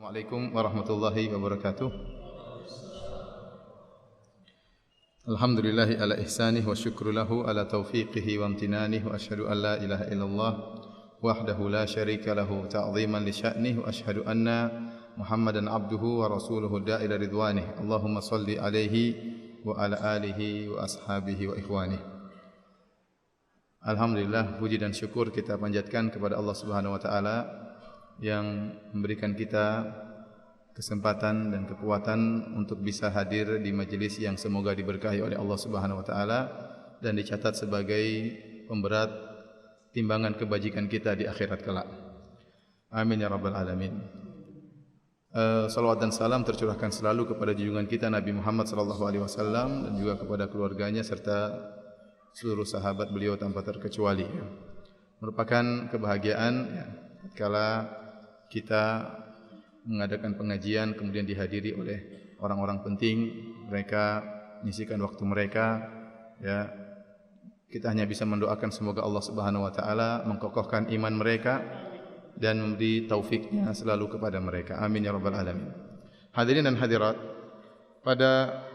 Assalamualaikum warahmatullahi wabarakatuh. Alhamdulillahi ala ihsanih wa syukru lahu ala taufiqihi wa amtinanih wa ashhadu an la ilaha illallah wahdahu la syarika lahu ta'ziman li sya'nih wa ashhadu anna Muhammadan abduhu wa rasuluhu da'ila ridwanih. Allahumma salli alaihi wa ala alihi wa ashabihi wa ikhwanih. Alhamdulillah, puji dan syukur kita panjatkan kepada Allah Subhanahu wa taala yang memberikan kita kesempatan dan kekuatan untuk bisa hadir di majelis yang semoga diberkahi oleh Allah Subhanahu wa taala dan dicatat sebagai pemberat timbangan kebajikan kita di akhirat kelak. Amin ya rabbal alamin. Salawat dan salam tercurahkan selalu kepada junjungan kita Nabi Muhammad sallallahu alaihi wasallam dan juga kepada keluarganya serta seluruh sahabat beliau tanpa terkecuali. Merupakan kebahagiaan tatkala kita mengadakan pengajian kemudian dihadiri oleh orang-orang penting, mereka menyisikan waktu mereka, ya. Kita hanya bisa mendoakan semoga Allah Subhanahu wa taala mengkokohkan iman mereka dan memberi taufiknya selalu kepada mereka. Amin ya rabbal alamin. Hadirin dan hadirat, pada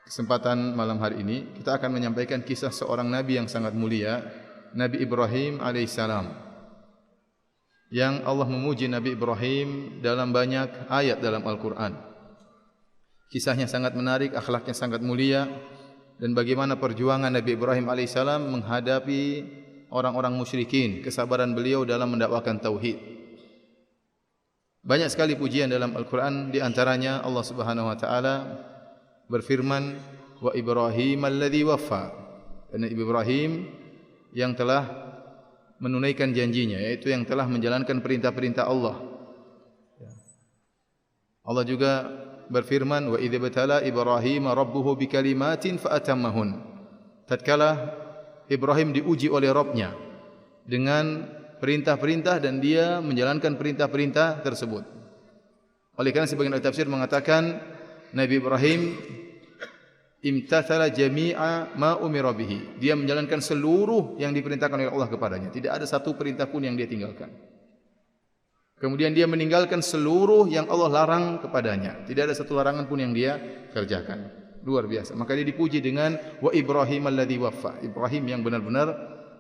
kesempatan malam hari ini kita akan menyampaikan kisah seorang nabi yang sangat mulia, Nabi Ibrahim alaihissalam. Yang Allah memuji Nabi Ibrahim dalam banyak ayat dalam Al-Quran. Kisahnya sangat menarik, akhlaknya sangat mulia, dan bagaimana perjuangan Nabi Ibrahim alaihissalam menghadapi orang-orang musyrikin, kesabaran beliau dalam mendakwakan tauhid. Banyak sekali pujian dalam Al-Quran, di antaranya Allah Subhanahu wa taala berfirman, wa Ibrahim alladhi waffa, dan Ibrahim yang telah menunaikan janjinya, yaitu yang telah menjalankan perintah-perintah Allah. Allah juga berfirman, wa idz batala Ibrahim rabbuhu bikalimatin fa'atammahun. Tatkala Ibrahim diuji oleh Rabbnya dengan perintah-perintah dan dia menjalankan perintah-perintah tersebut. Oleh karena sebagian ahli tafsir mengatakan Nabi Ibrahim imtathala jami'a ma umira bihi. Dia menjalankan seluruh yang diperintahkan oleh Allah kepadanya. Tidak ada satu perintah pun yang dia tinggalkan. Kemudian dia meninggalkan seluruh yang Allah larang kepadanya. Tidak ada satu larangan pun yang dia kerjakan. Luar biasa. Maka dia dipuji dengan wa Ibrahim alladhi waffa. Ibrahim yang benar-benar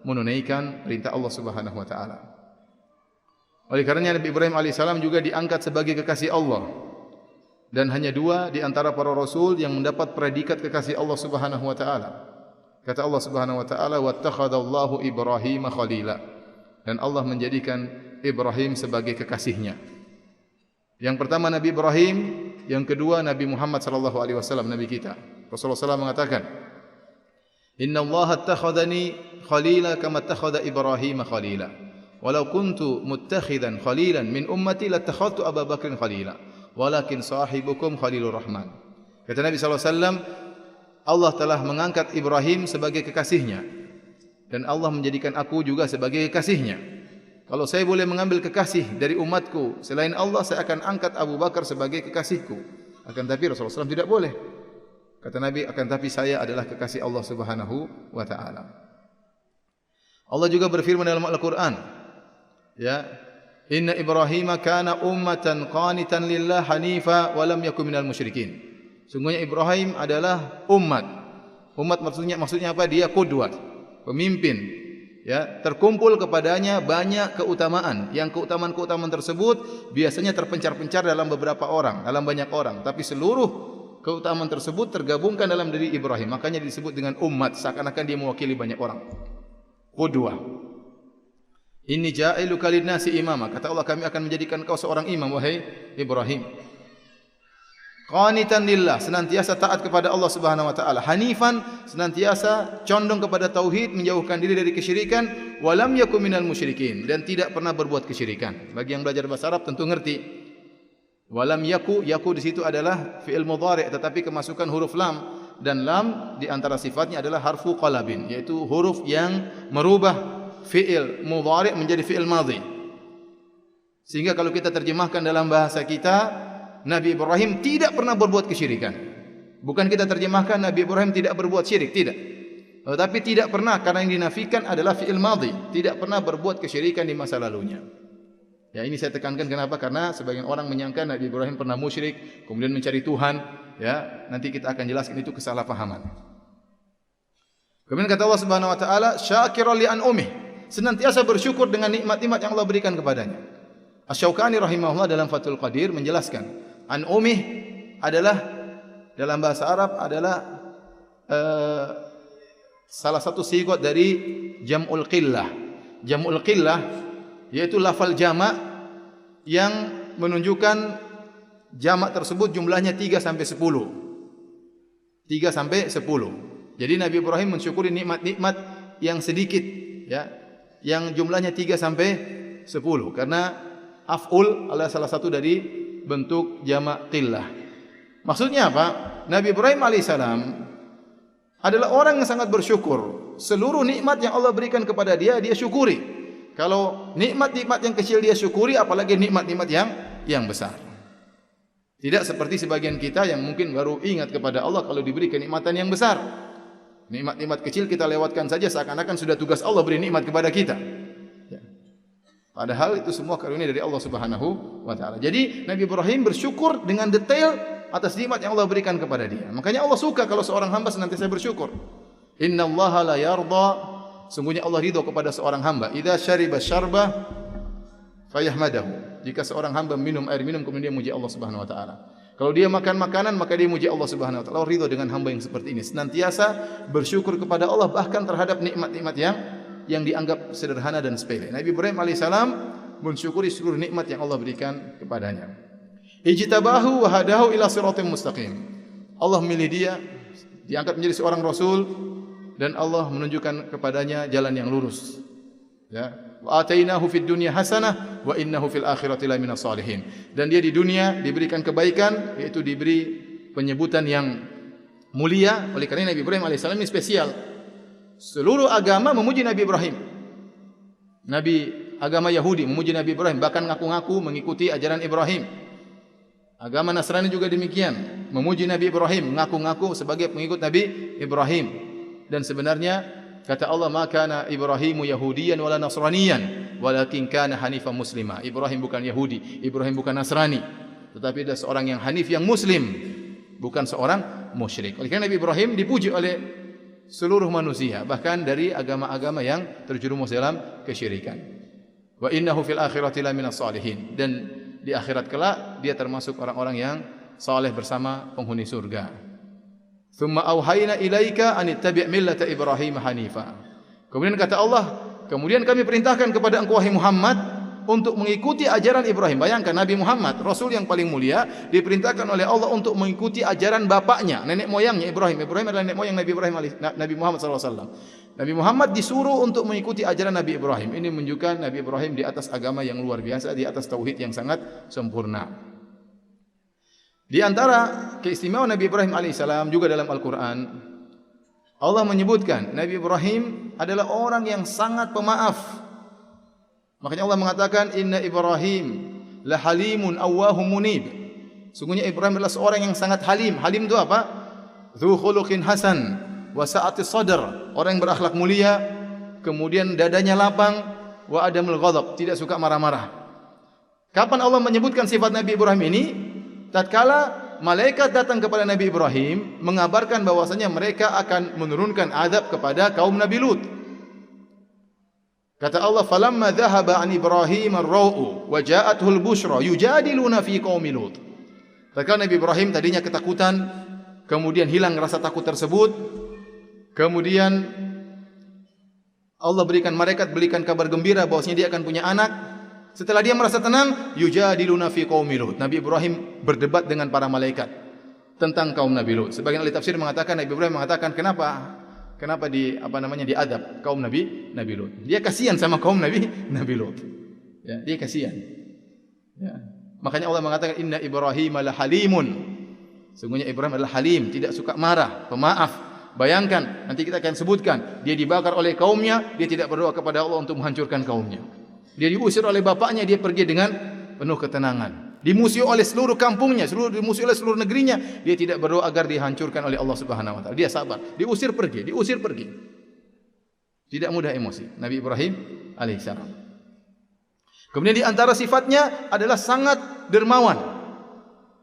menunaikan perintah Allah Subhanahu wa taala. Oleh karenanya Nabi Ibrahim alaihissalam juga diangkat sebagai kekasih Allah. Dan hanya dua di antara para rasul yang mendapat predikat kekasih Allah Subhanahu wa taala. Kata Allah Subhanahu wa taala, "Wattakhadallahu Ibrahim khalila." Dan Allah menjadikan Ibrahim sebagai kekasihnya. Yang pertama Nabi Ibrahim, yang kedua Nabi Muhammad sallallahu alaihi wasallam, nabi kita. Rasulullah SAW mengatakan, "Inna Allah attakhadhani khalila kama attakhadha Ibrahim khalila. Walau kuntu muttakhidan khalilan min ummati lattakhadtu Abu Bakrin khalila. Walakin sahibukum Khalilur Rahman." Kata Nabi SAW, Allah telah mengangkat Ibrahim sebagai kekasihnya dan Allah menjadikan aku juga sebagai kekasihnya. Kalau saya boleh mengambil kekasih dari umatku selain Allah, saya akan angkat Abu Bakar sebagai kekasihku. Akan tapi Rasulullah SAW tidak boleh. Kata Nabi, akan tapi saya adalah kekasih Allah Subhanahu wa taala. Allah juga berfirman dalam Al-Quran, ya, Inna Ibrahim kana ummatan qanitan lillah hanifa wa lam yakun minal musyrikin. Sungguhnya Ibrahim adalah umat. Umat maksudnya apa? Dia qudwah, pemimpin. Ya, terkumpul kepadanya banyak keutamaan. Yang keutamaan-keutamaan tersebut biasanya terpencar-pencar dalam beberapa orang, dalam banyak orang, tapi seluruh keutamaan tersebut tergabungkan dalam diri Ibrahim. Makanya disebut dengan umat, seakan-akan dia mewakili banyak orang. Qudwah. Inni ja'iluka lin-nasi imama. Kata Allah, kami akan menjadikan kau seorang imam, wahai Ibrahim. Qanitan lillah, senantiasa taat kepada Allah Subhanahu wa taala. Hanifan, senantiasa condong kepada tauhid, menjauhkan diri dari kesyirikan, wa lam yakun minal musyrikin, dan tidak pernah berbuat kesyirikan. Bagi yang belajar bahasa Arab tentu ngerti. Wa lam yaku di situ adalah fi'il mudhari', tetapi kemasukan huruf lam, dan lam di antara sifatnya adalah harfu qalabin, yaitu huruf yang merubah fi'il mudhari' menjadi fi'il madhi. Sehingga kalau kita terjemahkan dalam bahasa kita, Nabi Ibrahim tidak pernah berbuat kesyirikan. Bukan kita terjemahkan Nabi Ibrahim tidak berbuat syirik, tidak. Tetapi tidak pernah, karena yang dinafikan adalah fi'il madhi, tidak pernah berbuat kesyirikan di masa lalunya. Ya, ini saya tekankan kenapa? Karena sebagian orang menyangka Nabi Ibrahim pernah musyrik, kemudian mencari Tuhan, ya. Nanti kita akan jelaskan itu kesalahpahaman. Kemudian kata Allah Subhanahu wa taala, syakiran li an'umih, senantiasa bersyukur dengan nikmat-nikmat yang Allah berikan kepadanya. Asy-Syaukani rahimahullah dalam Fathul Qadir menjelaskan, an'umih adalah dalam bahasa Arab adalah salah satu sigot dari jam'ul qillah. Jam'ul qillah yaitu lafal jamak yang menunjukkan jamak tersebut jumlahnya 3 sampai 10. 3 sampai 10. Jadi Nabi Ibrahim mensyukuri nikmat-nikmat yang sedikit, ya, yang jumlahnya 3 sampai 10 karena af'ul adalah salah satu dari bentuk jamak qillah. Maksudnya apa? Nabi Ibrahim alaihissalam adalah orang yang sangat bersyukur. Seluruh nikmat yang Allah berikan kepada dia, dia syukuri. Kalau nikmat-nikmat yang kecil dia syukuri, apalagi nikmat-nikmat yang besar. Tidak seperti sebagian kita yang mungkin baru ingat kepada Allah kalau diberi kenikmatan yang besar. Nikmat-nikmat kecil kita lewatkan saja seakan-akan sudah tugas Allah beri nikmat kepada kita. Ya. Padahal itu semua karunia dari Allah Subhanahu wa taala. Jadi Nabi Ibrahim bersyukur dengan detail atas nikmat yang Allah berikan kepada dia. Makanya Allah suka kalau seorang hamba senantiasa bersyukur. Innallaha la yarda, sungguhnya Allah ridho kepada seorang hamba idza syariba syarba fayahmadahu. Jika seorang hamba minum air minum kemudian dia muji Allah Subhanahu wa taala. Kalau dia makan makanan maka dia muji Allah Subhanahu wa taala. Allah ridho dengan hamba yang seperti ini, senantiasa bersyukur kepada Allah bahkan terhadap nikmat-nikmat yang dianggap sederhana dan sepele. Nabi Ibrahim alaihissalam mensyukuri seluruh nikmat yang Allah berikan kepadanya. Ijtabahu wa hadahu ila siratim mustaqim. Allah memilih dia, diangkat menjadi seorang rasul dan Allah menunjukkan kepadanya jalan yang lurus. Ya, wa atainahu fid dunya hasanah wa innahu fil akhirati laminas salihin. Dan dia di dunia diberikan kebaikan, yaitu diberi penyebutan yang mulia. Oleh karena Nabi Ibrahim alaihissalam ini spesial. Seluruh agama memuji Nabi Ibrahim. Agama Yahudi memuji Nabi Ibrahim, bahkan ngaku-ngaku mengikuti ajaran Ibrahim. Agama Nasrani juga demikian, memuji Nabi Ibrahim, ngaku-ngaku sebagai pengikut Nabi Ibrahim. Dan sebenarnya kata Allah, maka Ibrahimu Yahudiyan wala Nasraniyan walakin kana hanifan muslima. Ibrahim bukan Yahudi, Ibrahim bukan Nasrani, tetapi dia seorang yang hanif, yang muslim, bukan seorang musyrik. Oleh karena Nabi Ibrahim dipuji oleh seluruh manusia, bahkan dari agama-agama yang terjerumus dalam kesyirikan. Wa innahu fil akhirati laminas salihin, dan di akhirat kelak dia termasuk orang-orang yang saleh bersama penghuni surga. Tsumma auhayna ilaika an ittabi' millata Ibrahim hanifa. Kemudian kata Allah, kemudian kami perintahkan kepada engkau wahai Muhammad untuk mengikuti ajaran Ibrahim. Bayangkan Nabi Muhammad, Rasul yang paling mulia, diperintahkan oleh Allah untuk mengikuti ajaran bapaknya, nenek moyangnya Ibrahim. Ibrahim adalah nenek moyang Nabi Muhammad SAW. Nabi Muhammad disuruh untuk mengikuti ajaran Nabi Ibrahim. Ini menunjukkan Nabi Ibrahim di atas agama yang luar biasa, di atas tauhid yang sangat sempurna. Di antara keistimewaan Nabi Ibrahim alaihissalam juga dalam Al-Quran, Allah menyebutkan Nabi Ibrahim adalah orang yang sangat pemaaf. Makanya Allah mengatakan inna Ibrahim la halimun awwahum munib. Sungguhnya Ibrahim adalah seorang yang sangat halim. Halim itu apa? Dzu khuluqin hasan wa sa'ati sadr. Orang yang berakhlak mulia, kemudian dadanya lapang, wa adamul ghadab, tidak suka marah-marah. Kapan Allah menyebutkan sifat Nabi Ibrahim ini? Tatkala malaikat datang kepada Nabi Ibrahim mengabarkan bahwasanya mereka akan menurunkan azab kepada kaum Nabi Lut. Kata Allah, "Falamma dhahaba an Ibrahim ar-ra'u wa ja'atuhu al-bushra yujadiluna fi qaumi Lut." Tatkala Nabi Ibrahim tadinya ketakutan, kemudian hilang rasa takut tersebut, kemudian Allah berikan kabar gembira bahwasanya dia akan punya anak. Setelah dia merasa tenang, yujadiluna fi qaumi Lut. Nabi Ibrahim berdebat dengan para malaikat tentang kaum Nabi Lut. Sebagian ahli tafsir mengatakan, Nabi Ibrahim mengatakan, kenapa diadab kaum Nabi Lut. Dia kasihan sama kaum Nabi Lut. Ya, dia kasihan. Ya. Makanya Allah mengatakan inna Ibrahim la halimun. Sungguhnya Ibrahim adalah halim, tidak suka marah, pemaaf. Bayangkan, nanti kita akan sebutkan, dia dibakar oleh kaumnya, dia tidak berdoa kepada Allah untuk menghancurkan kaumnya. Dia diusir oleh bapaknya, dia pergi dengan penuh ketenangan. Dimusuhi oleh seluruh kampungnya, dimusuhi oleh seluruh negerinya, dia tidak berdoa agar dihancurkan oleh Allah Subhanahu wa taala. Dia sabar, diusir pergi. Tidak mudah emosi Nabi Ibrahim alaihissalam. Kemudian di antara sifatnya adalah sangat dermawan.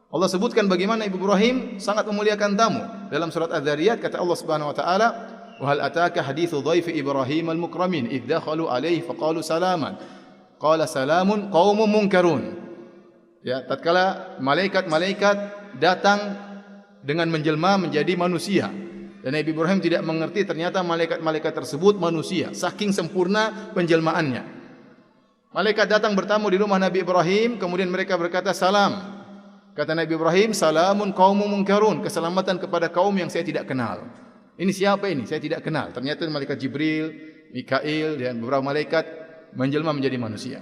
Allah sebutkan bagaimana Nabi Ibrahim sangat memuliakan tamu. Dalam surat Az-Zariyat kata Allah Subhanahu wa taala, "Wa hal ataka haditsu dhaifi Ibrahim al-mukramin idh dakhalu alaihi faqalu salaman." Qala salamun qaumun munkarun. Ya, tatkala malaikat-malaikat datang dengan menjelma menjadi manusia. Dan Nabi Ibrahim tidak mengerti ternyata malaikat-malaikat tersebut manusia, saking sempurna penjelmaannya. Malaikat datang bertamu di rumah Nabi Ibrahim, kemudian mereka berkata salam. Kata Nabi Ibrahim, salamun qaumun munkarun, keselamatan kepada kaum yang saya tidak kenal. Ini siapa ini? Saya tidak kenal. Ternyata malaikat Jibril, Mikail dan beberapa malaikat menjelma menjadi manusia.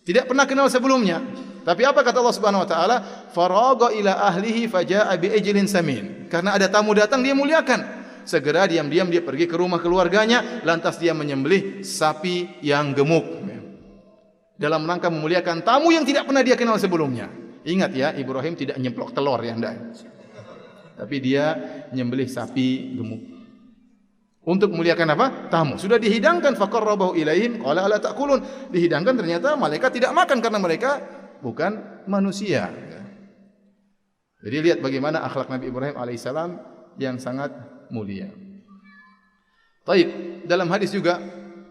Tidak pernah kenal sebelumnya. Tapi apa kata Allah Subhanahu wa taala? Faragha ila ahlihi faja'a bi ajlin samin. Karena ada tamu datang dia muliakan. Segera diam-diam dia pergi ke rumah keluarganya, lantas dia menyembelih sapi yang gemuk. Dalam rangka memuliakan tamu yang tidak pernah dia kenal sebelumnya. Ingat ya, Ibrahim tidak nyemplok telur ya anda. Tapi dia menyembelih sapi gemuk. Untuk memuliakan apa? Tamu. Sudah dihidangkan, faqarrabahu ilaihim, qala ala ta'kulun. Dihidangkan ternyata malaikat tidak makan karena mereka bukan manusia. Jadi lihat bagaimana akhlak Nabi Ibrahim alaihissalam yang sangat mulia. Taib, dalam hadis juga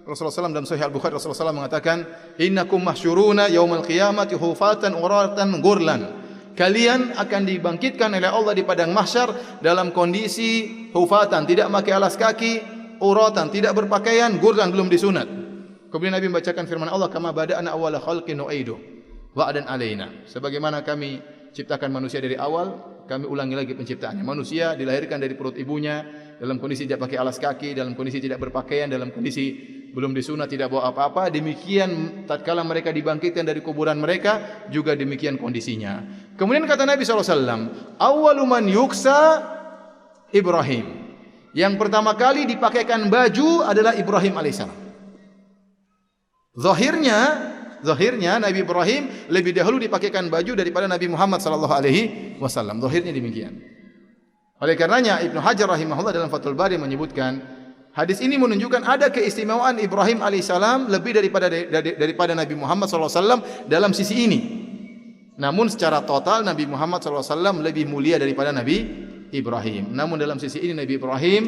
Rasulullah SAW dalam Sahih Al-Bukhari Rasulullah SAW mengatakan, innakum mahsyuruna yaumal qiyamati hufatan uratan gurlan. Kalian akan dibangkitkan oleh Allah di padang mahsyar dalam kondisi hufatan, tidak memakai alas kaki, uratan, tidak berpakaian, gurlan, belum disunat. Kemudian Nabi membacakan firman Allah, kama bada'na awwala khalqin nu'idu wa'dan alaina. Sebagaimana kami ciptakan manusia dari awal, kami ulangi lagi penciptaannya. Manusia dilahirkan dari perut ibunya dalam kondisi tidak pakai alas kaki, dalam kondisi tidak berpakaian, dalam kondisi belum disunat, tidak bawa apa-apa. Demikian tatkala mereka dibangkitkan dari kuburan mereka, juga demikian kondisinya. Kemudian kata Nabi SAW, awwalu man yuksa Ibrahim. Yang pertama kali dipakaikan baju adalah Ibrahim alaihissalam. Zahirnya Nabi Ibrahim lebih dahulu dipakaikan baju daripada Nabi Muhammad sallallahu alaihi wasallam. Zahirnya demikian. Oleh karenanya Ibnu Hajar rahimahullah dalam Fathul Bari menyebutkan hadis ini menunjukkan ada keistimewaan Ibrahim alaihissalam lebih daripada Nabi Muhammad sallallahu alaihi wasallam dalam sisi ini. Namun secara total Nabi Muhammad sallallahu alaihi wasallam lebih mulia daripada Nabi Ibrahim. Namun dalam sisi ini Nabi Ibrahim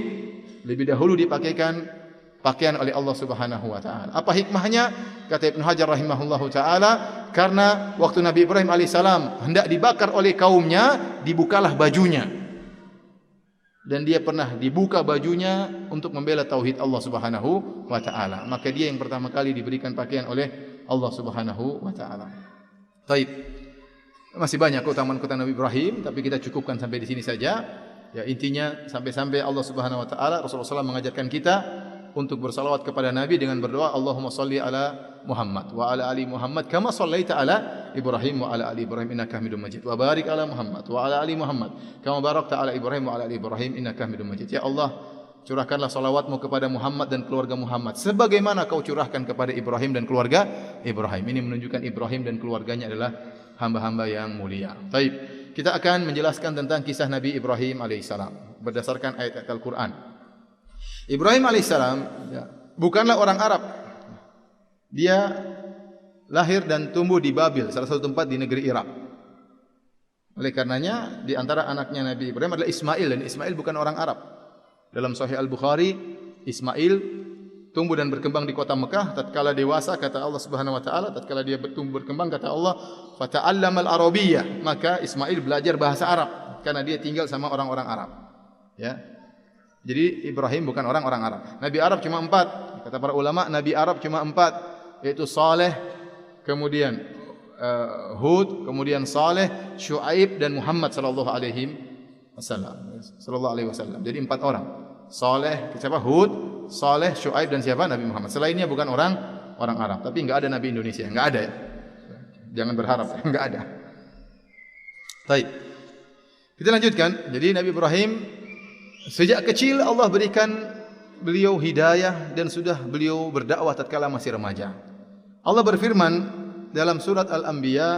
lebih dahulu dipakaikan pakaian oleh Allah Subhanahu wa taala. Apa hikmahnya? Kata Ibnu Hajar rahimahullahu taala, karena waktu Nabi Ibrahim alaihissalam hendak dibakar oleh kaumnya, dibukalah bajunya. Dan dia pernah dibuka bajunya untuk membela tauhid Allah Subhanahu wa taala. Maka dia yang pertama kali diberikan pakaian oleh Allah Subhanahu wa taala. Baik. Masih banyak keutamaan-keutamaan Nabi Ibrahim, tapi kita cukupkan sampai di sini saja. Ya, intinya sampai-sampai Allah Subhanahu wa taala, Rasulullah SAW mengajarkan kita untuk bersalawat kepada Nabi dengan berdoa, Allahumma salli ala Muhammad wa ala ali Muhammad kama sallaita ala Ibrahim wa ala ali Ibrahim innaka Hamidum Majid. Wa barik ala Muhammad wa ala ali Muhammad kama barakta ala Ibrahim wa ala ali Ibrahim innaka Hamidum Majid. Ya Allah, curahkanlah salawatmu kepada Muhammad dan keluarga Muhammad sebagaimana kau curahkan kepada Ibrahim dan keluarga Ibrahim. Ini menunjukkan Ibrahim dan keluarganya adalah hamba-hamba yang mulia. Baik, kita akan menjelaskan tentang kisah Nabi Ibrahim alaihissalam berdasarkan ayat-ayat Al-Quran. Ibrahim alaihissalam bukanlah orang Arab. Dia lahir dan tumbuh di Babil, salah satu tempat di negeri Irak. Oleh karenanya, di antara anaknya Nabi Ibrahim adalah Ismail, dan Ismail bukan orang Arab. Dalam Sahih Al-Bukhari, Ismail tumbuh dan berkembang di kota Mekah. Tatkala dewasa, kata Allah Subhanahu wa taala, tatkala dia bertumbuh berkembang, kata Allah, fata'allamal arabiyyah, maka Ismail belajar bahasa Arab karena dia tinggal sama orang-orang Arab. Ya. Jadi Ibrahim bukan orang-orang Arab. Nabi Arab cuma 4. Kata para ulama, Nabi Arab cuma 4, yaitu Saleh, kemudian Hud, kemudian Saleh, Syuaib dan Muhammad sallallahu alaihi wasallam. Jadi 4 orang. Saleh, siapa? Hud, Saleh, Syuaib dan siapa? Nabi Muhammad. Selainnya bukan orang Arab. Tapi enggak ada Nabi Indonesia, enggak ada ya. Jangan berharap, enggak ada. Baik. Kita lanjutkan. Jadi Nabi Ibrahim sejak kecil Allah berikan beliau hidayah dan sudah beliau berdakwah tatkala masih remaja. Allah berfirman dalam surat Al-Anbiya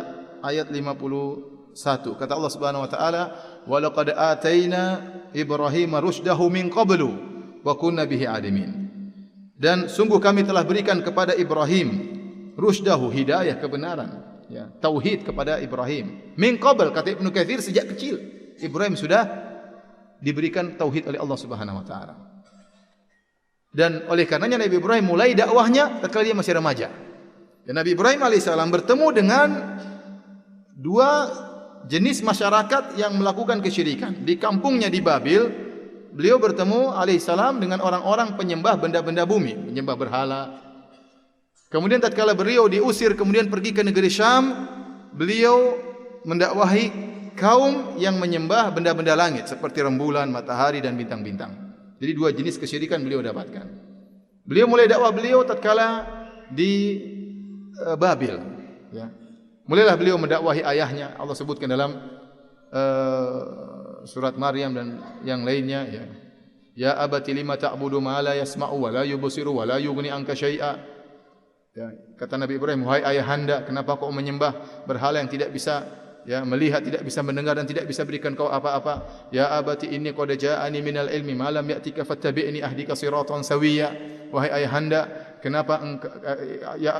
ayat 51. Kata Allah Subhanahu wa taala, "Wa laqad ataina Ibrahima rusydahu min qablu wa kunna bihi alimin." Dan sungguh kami telah berikan kepada Ibrahim rusydahu, hidayah kebenaran, ya, tauhid kepada Ibrahim. Min qabl, kata Ibnu Katsir, sejak kecil Ibrahim sudah diberikan tauhid oleh Allah Subhanahu wa taala. Dan oleh karenanya Nabi Ibrahim mulai dakwahnya tatkala dia masih remaja. Dan Nabi Ibrahim alaihissalam bertemu dengan dua jenis masyarakat yang melakukan kesyirikan. Di kampungnya di Babil, beliau bertemu alaihissalam dengan orang-orang penyembah benda-benda bumi, penyembah berhala. Kemudian tatkala beliau diusir kemudian pergi ke negeri Syam, beliau mendakwahi kaum yang menyembah benda-benda langit seperti rembulan, matahari dan bintang-bintang. Jadi dua jenis kesyirikan beliau dapatkan. Beliau mulai dakwah beliau tatkala di Babil, ya. Mulailah beliau mendakwahi ayahnya. Allah sebutkan dalam surat Maryam dan yang lainnya, ya. Ya abati lima ta'budu ma la yasma'u wa la yubsiru wa la yughni anka syai'a. Ya, kata Nabi Ibrahim, wahai ayahanda, kenapa kau menyembah berhala yang tidak bisa, ya, melihat, tidak bisa mendengar dan tidak bisa berikan kau apa-apa? Ya abati inni qad ja'ani minal ilmi ma lam ya'tika fattabi'ni ahdika siratan sawiyya. Wahai ayahanda, kenapa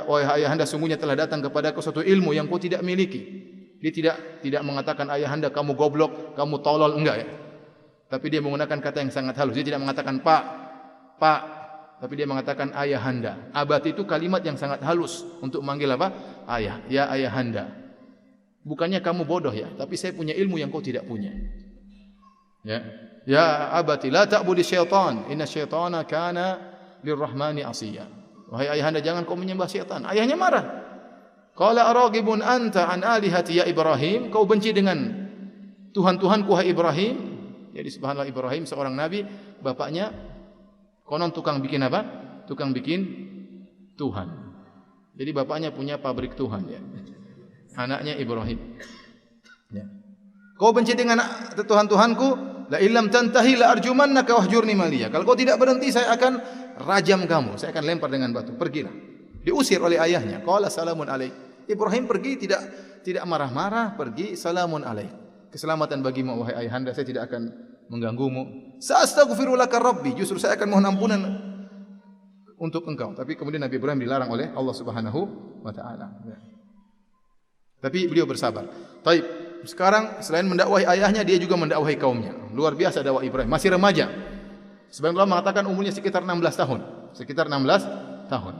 wahai ayahanda, sungguhnya telah datang kepadaku suatu ilmu yang kau tidak miliki. Dia tidak mengatakan ayahanda kamu goblok, kamu tolol, enggak, ya. Tapi dia menggunakan kata yang sangat halus. Dia tidak mengatakan pak, tapi dia mengatakan ayahanda. Abati itu kalimat yang sangat halus untuk memanggil apa? Ayah, ya ayahanda. Bukannya kamu bodoh, ya, tapi saya punya ilmu yang kau tidak punya. Ya, ya abati la ta'budi syaitan, inna syaitana kana lirrahmani asiya. Wahai ayahanda, jangan kau menyembah syaitan. Ayahnya marah. Qala araghibun anta an alihati ya Ibrahim? Kau benci dengan Tuhan-Tuhanku hai Ibrahim? Jadi subhanallah, Ibrahim seorang nabi, bapaknya konon tukang bikin apa? Tukang bikin Tuhan. Jadi bapaknya punya pabrik Tuhan, ya. Anaknya Ibrahim. Ya. Kau benci dengan Tuhan-Tuhanku? La illam tantahi la arjumannaka wahjurni maliya. Kalau kau tidak berhenti, saya akan rajam kamu, saya akan lempar dengan batu. Pergilah. Diusir oleh ayahnya. Qala salamun alaik. Ibrahim pergi tidak marah-marah, pergi salamun alaik. Keselamatan bagimu wahai ayahanda, saya tidak akan mengganggumu. Sa'astaghfiru laka rabbi, justru saya akan mohon ampunan untuk engkau. Tapi kemudian Nabi Ibrahim dilarang oleh Allah Subhanahu wa taala. Ya. Tapi beliau bersabar. Taib. Sekarang selain mendakwahi ayahnya, dia juga mendakwahi kaumnya. Luar biasa dakwah Ibrahim, masih remaja. Sebagian ulama mengatakan umurnya sekitar 16 tahun. Sekitar 16 tahun.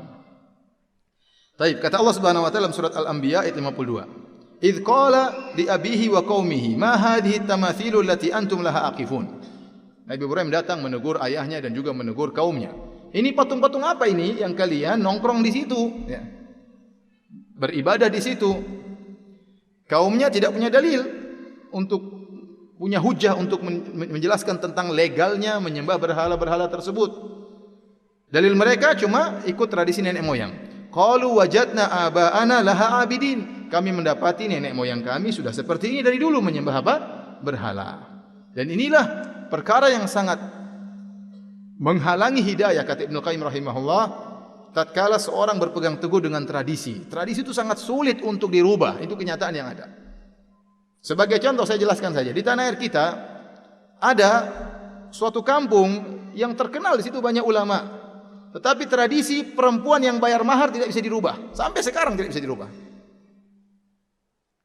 Taib, kata Allah Subhanahu wa taala dalam surat Al-Anbiya ayat 52. Idz qala li abihi wa qaumihi ma hadhihi tamathilu allati antum laha aqifun. Nabi Ibrahim datang menegur ayahnya dan juga menegur kaumnya. Ini patung-patung apa ini yang kalian nongkrong di situ, ya. Beribadah di situ. Kaumnya tidak punya dalil untuk punya hujah untuk menjelaskan tentang legalnya menyembah berhala-berhala tersebut. Dalil mereka cuma ikut tradisi nenek moyang. Qalu wajadna aba'ana laha abidin. Kami mendapati nenek moyang kami sudah seperti ini dari dulu, menyembah apa? Berhala. Dan inilah perkara yang sangat menghalangi hidayah, kata Ibnu Qayyim rahimahullah, tatkala seorang berpegang teguh dengan tradisi. Tradisi itu sangat sulit untuk dirubah, itu kenyataan yang ada. Sebagai contoh saya jelaskan saja, di tanah air kita ada suatu kampung yang terkenal, di situ banyak ulama. Tetapi tradisi perempuan yang bayar mahar tidak bisa dirubah. Sampai sekarang tidak bisa dirubah.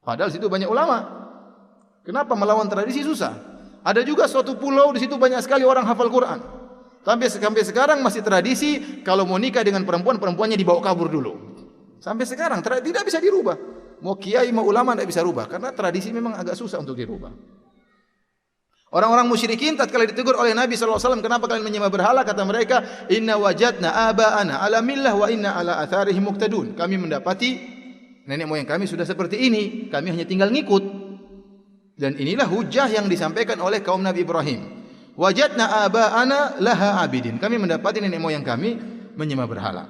Padahal di situ banyak ulama. Kenapa melawan tradisi susah? Ada juga suatu pulau, di situ banyak sekali orang hafal Quran. Sampai sekarang masih tradisi kalau mau nikah dengan perempuan, perempuannya dibawa kabur dulu. Sampai sekarang tidak bisa dirubah. Mau kiai mau ulama tidak bisa rubah karena tradisi memang agak susah untuk dirubah. Orang-orang musyrikin tatkala ditegur oleh Nabi SAW, kenapa kalian menyembah berhala? Kata mereka, inna wajadna aba'ana ala millah wa inna ala atharihim muqtadun. Kami mendapati nenek moyang kami sudah seperti ini, kami hanya tinggal ngikut. Dan inilah hujah yang disampaikan oleh kaum Nabi Ibrahim. Wajadna aba'ana laha abidin. Kami mendapati nenek moyang kami menyembah berhala.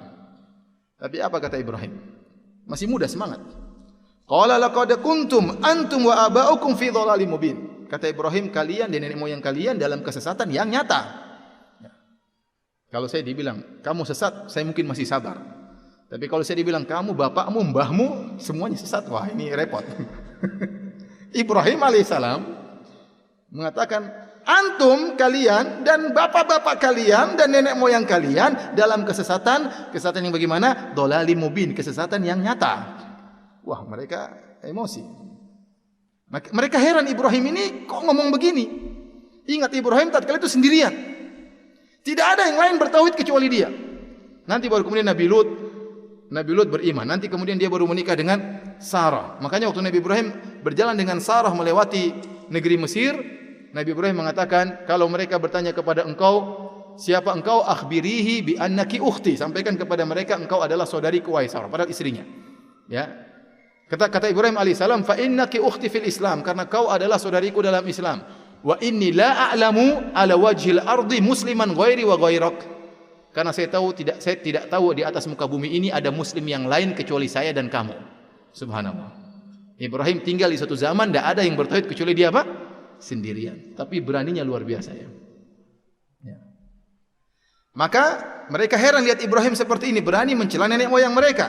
Tapi apa kata Ibrahim? Masih muda, semangat. Qala laqad kuntum antum wa aba'ukum fi dhalalim mubin. Kata Ibrahim, kalian dan nenek moyang kalian dalam kesesatan yang nyata. Ya. Kalau saya dibilang kamu sesat, saya mungkin masih sabar. Tapi kalau saya dibilang kamu, bapakmu, mbahmu, semuanya sesat, wah ini repot. Ibrahim alaihissalam mengatakan, Antum kalian dan bapak-bapak kalian dan nenek moyang kalian dalam kesesatan yang bagaimana? Dhalalim mubin, kesesatan yang nyata. Wah, mereka emosi. Mereka heran, Ibrahim ini kok ngomong begini. Ingat, Ibrahim tatkala itu sendirian. Tidak ada yang lain bertauhid kecuali dia. Nanti baru kemudian Nabi Lut beriman. Nanti kemudian dia baru menikah dengan Sarah. Makanya waktu Nabi Ibrahim berjalan dengan Sarah melewati negeri Mesir, Nabi Ibrahim mengatakan, kalau mereka bertanya kepada engkau, siapa engkau? Akhbirihi bi annaki ukhti. Sampaikan kepada mereka engkau adalah saudariku, wahai Sarah, padahal istrinya. Ya. Kata Ibrahim alaihissalam, fa innaki ukhti fil Islam, karena kau adalah saudariku dalam Islam. Wa inni la a'lamu ala wajhil ardi musliman ghairi wa ghairak. Karena saya tidak tahu di atas muka bumi ini ada muslim yang lain kecuali saya dan kamu. Subhanallah. Ibrahim tinggal di suatu zaman tidak ada yang bertauhid kecuali dia apa? Sendirian. Tapi beraninya luar biasa ya. Maka mereka heran lihat Ibrahim seperti ini, berani mencela nenek moyang mereka.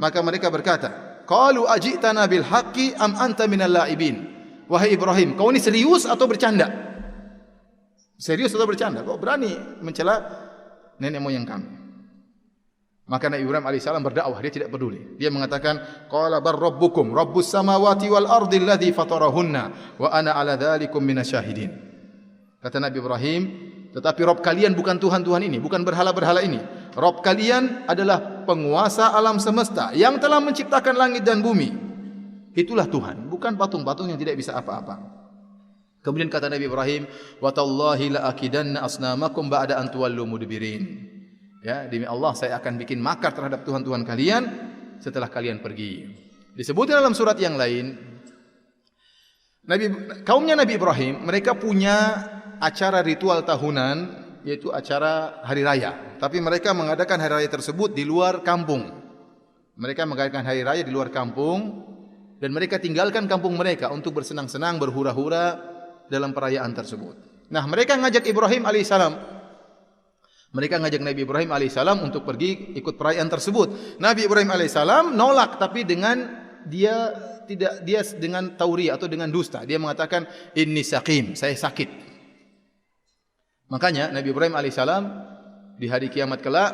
Maka mereka berkata, qalu ajitana bil haqqi am anta minal la'ibin. Wahai Ibrahim, kau ini serius atau bercanda? Serius atau bercanda? Kau berani mencela nenek moyang kami. Maka Nabi Ibrahim alaihissalam berdakwah, dia tidak peduli. Dia mengatakan, qala bar rabbukum rabbus samawati wal ardi alladhi fatarahunna wa ana ala dzalikum minasyahidin. Kata Nabi Ibrahim, tetapi Rabb kalian bukan Tuhan-Tuhan ini, bukan berhala-berhala ini. Rabb kalian adalah penguasa alam semesta yang telah menciptakan langit dan bumi. Itulah Tuhan, bukan patung-patung yang tidak bisa apa-apa. Kemudian kata Nabi Ibrahim, wa tallahi la akidanna asnamakum ba'da an tuwallu mudbirin. Ya, demi Allah saya akan bikin makar terhadap Tuhan-Tuhan kalian setelah kalian pergi. Disebutkan dalam surat yang lain, kaumnya Nabi Ibrahim, mereka punya acara ritual tahunan, yaitu acara hari raya. Tapi mereka mengadakan hari raya tersebut di luar kampung. Mereka mengadakan hari raya di luar kampung, dan mereka tinggalkan kampung mereka untuk bersenang-senang, berhura-hura dalam perayaan tersebut. Nah, mereka ngajak Ibrahim alaihissalam. Mereka ngajak Nabi Ibrahim alaihissalam untuk pergi ikut perayaan tersebut. Nabi Ibrahim alaihissalam nolak, tapi dengan dia dengan tauriyah atau dengan dusta. Dia mengatakan, inni saqim, saya sakit. Makanya Nabi Ibrahim alaihissalam di hari kiamat kelak,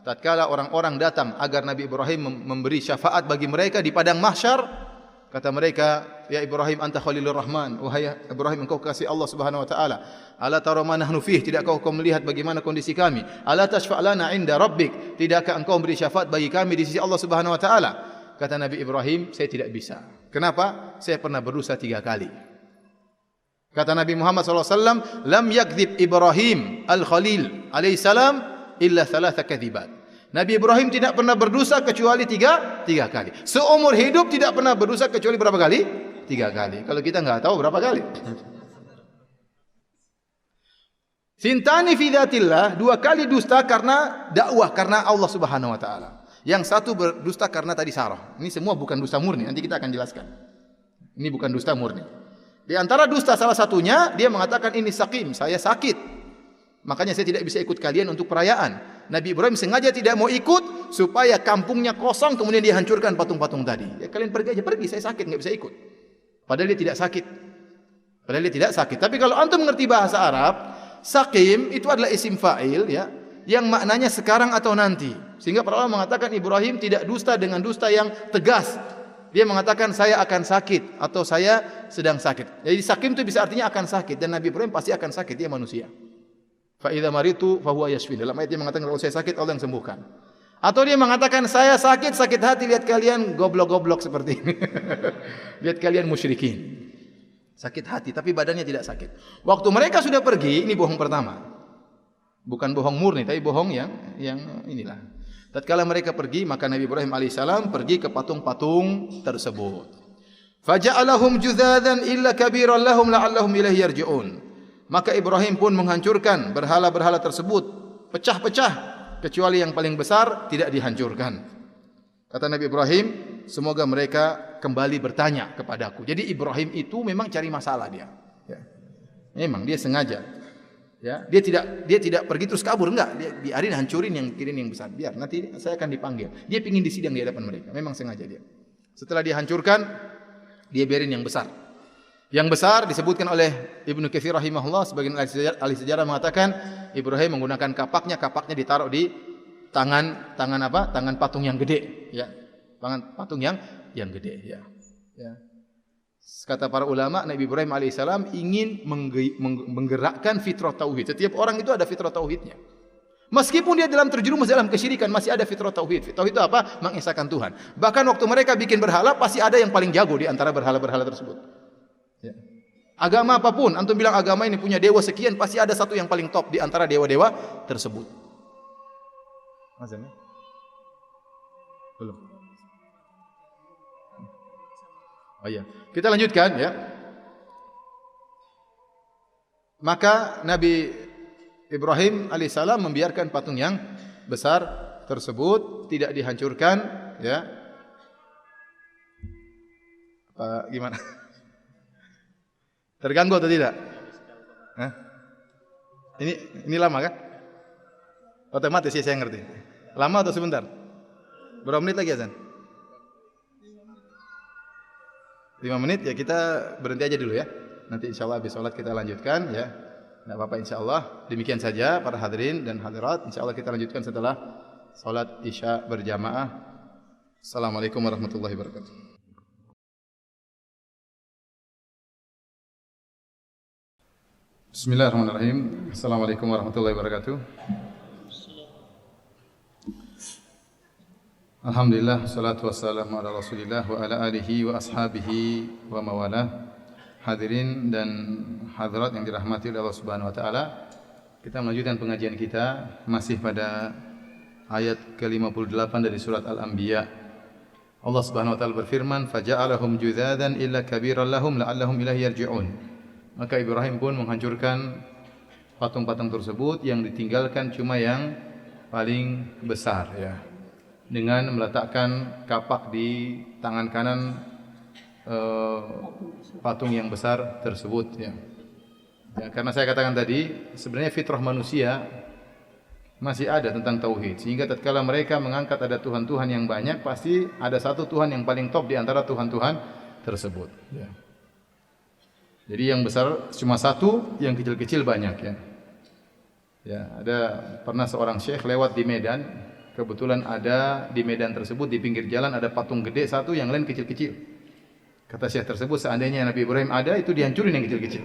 tatkala orang-orang datang agar Nabi Ibrahim memberi syafaat bagi mereka di padang mahsyar, kata mereka, ya Ibrahim anta khalilur rahman, wahai Ibrahim engkau kasih Allah Subhanahu wa taala. Ala tara ma nahnu fih, tidakkah kau melihat bagaimana kondisi kami? Ala tashfa' lana 'inda rabbik, tidakkah engkau memberi syafaat bagi kami di sisi Allah Subhanahu wa taala? Kata Nabi Ibrahim, saya tidak bisa. Kenapa? Saya pernah berdosa 3 kali. Kata Nabi Muhammad SAW, lam yakdzib Ibrahim al-Khalil alaihissalam illa 3 kadzibat. Nabi Ibrahim tidak pernah berdosa kecuali tiga kali. Seumur hidup tidak pernah berdosa kecuali berapa kali? 3 kali. Kalau kita enggak tahu berapa kali. Sintani fi dzatillah, 2 kali dusta karena dakwah, karena Allah Subhanahu wa taala. Yang satu berdusta karena tadi Sarah. Ini semua bukan dusta murni, nanti kita akan jelaskan. Ini bukan dusta murni. Di antara dusta salah satunya, dia mengatakan ini saqim, saya sakit. Makanya saya tidak bisa ikut kalian untuk perayaan. Nabi Ibrahim sengaja tidak mau ikut supaya kampungnya kosong, kemudian dia hancurkan patung-patung tadi. Ya kalian pergi aja, pergi, saya sakit, enggak bisa ikut. Padahal dia tidak sakit. Tapi kalau antum mengerti bahasa Arab, saqim itu adalah isim fa'il ya, yang maknanya sekarang atau nanti. Sehingga para ulama mengatakan Ibrahim tidak dusta dengan dusta yang tegas. Dia mengatakan saya akan sakit atau saya sedang sakit. Jadi saqim itu bisa artinya akan sakit, dan Nabi Ibrahim pasti akan sakit, dia manusia. Fa idza maritu fa huwa yashfin. Dalam ayat dia mengatakan kalau saya sakit Allah yang sembuhkan. Atau dia mengatakan saya sakit hati, lihat kalian goblok-goblok seperti ini. Lihat kalian musyrikin. Sakit hati tapi badannya tidak sakit. Waktu mereka sudah pergi, ini bohong pertama. Bukan bohong murni tapi bohong yang inilah. Tatkala mereka pergi, maka Nabi Ibrahim alaihissalam pergi ke patung-patung tersebut. Faja'alahum judzadan illa kabiran lahum la'allahum ilaihi yarji'un. Maka Ibrahim pun menghancurkan berhala-berhala tersebut, pecah-pecah, kecuali yang paling besar tidak dihancurkan. Kata Nabi Ibrahim, semoga mereka kembali bertanya kepadaku. Jadi Ibrahim itu memang cari masalah dia. Ya. Memang dia sengaja. Ya, dia tidak pergi terus kabur, enggak. Dia biarin hancurin yang besar. Biar nanti saya akan dipanggil. Dia ingin disidang di hadapan mereka. Memang sengaja dia. Setelah dia hancurkan, dia biarin yang besar. Yang besar disebutkan oleh Ibnu Katsir rahimahullah, sebagian ahli sejarah mengatakan Ibrahim menggunakan kapaknya ditaruh di tangan apa? Tangan patung yang gede, ya. Tangan patung yang gede, ya. Ya. Kata para ulama, Nabi Ibrahim alaihissalam ingin menggerakkan fitrah tauhid. Setiap orang itu ada fitrah tauhidnya. Meskipun dia dalam terjerumus dalam kesyirikan, masih ada fitrah tauhid. Tauhid itu apa? Mengesahkan Tuhan. Bahkan waktu mereka bikin berhala, pasti ada yang paling jago di antara berhala-berhala tersebut. Ya. Agama apapun, antum bilang agama ini punya dewa sekian, pasti ada satu yang paling top di antara dewa-dewa tersebut. Azan ya? Belum. Oh iya, kita lanjutkan ya. Maka Nabi Ibrahim alaihissalam membiarkan patung yang besar tersebut tidak dihancurkan, ya. Apa gimana? Terganggu atau tidak? Hah? Ini lama kan? Otomatis ya, saya ngerti. Lama atau sebentar? Berapa menit lagi azan? 5 menit ya, kita berhenti aja dulu ya. Nanti insya Allah habis sholat kita lanjutkan ya. Tidak apa-apa insya Allah. Demikian saja para hadirin dan hadirat. Insya Allah kita lanjutkan setelah sholat isya berjamaah. Assalamualaikum warahmatullahi wabarakatuh. Bismillahirrahmanirrahim. Assalamualaikum warahmatullahi wabarakatuh. Alhamdulillah, salatu wassalamu ala Rasulillah wa ala alihi wa ashabihi wa mawalah. Hadirin dan hadirat yang dirahmati oleh Allah Subhanahu wa taala, kita melanjutkan pengajian kita masih pada ayat ke-58 dari surat Al-Anbiya. Allah Subhanahu wa taala berfirman, "Faja'alahum judzadan illa kabiran lahum la'allahum ilaihi yarji'un." Maka Ibrahim pun menghancurkan patung-patung tersebut, yang ditinggalkan cuma yang paling besar ya, dengan meletakkan kapak di tangan kanan patung yang besar tersebut ya. Ya, karena saya katakan tadi, sebenarnya fitrah manusia masih ada tentang tauhid, sehingga tatkala mereka mengangkat ada Tuhan-Tuhan yang banyak, pasti ada satu Tuhan yang paling top di antara Tuhan-Tuhan tersebut ya. Jadi yang besar cuma satu, yang kecil-kecil banyak ya. Ya, ada pernah seorang syekh lewat di Medan, kebetulan ada di Medan tersebut di pinggir jalan ada patung gede satu, yang lain kecil-kecil. Kata syekh tersebut, seandainya Nabi Ibrahim ada, itu dihancurin yang kecil-kecil.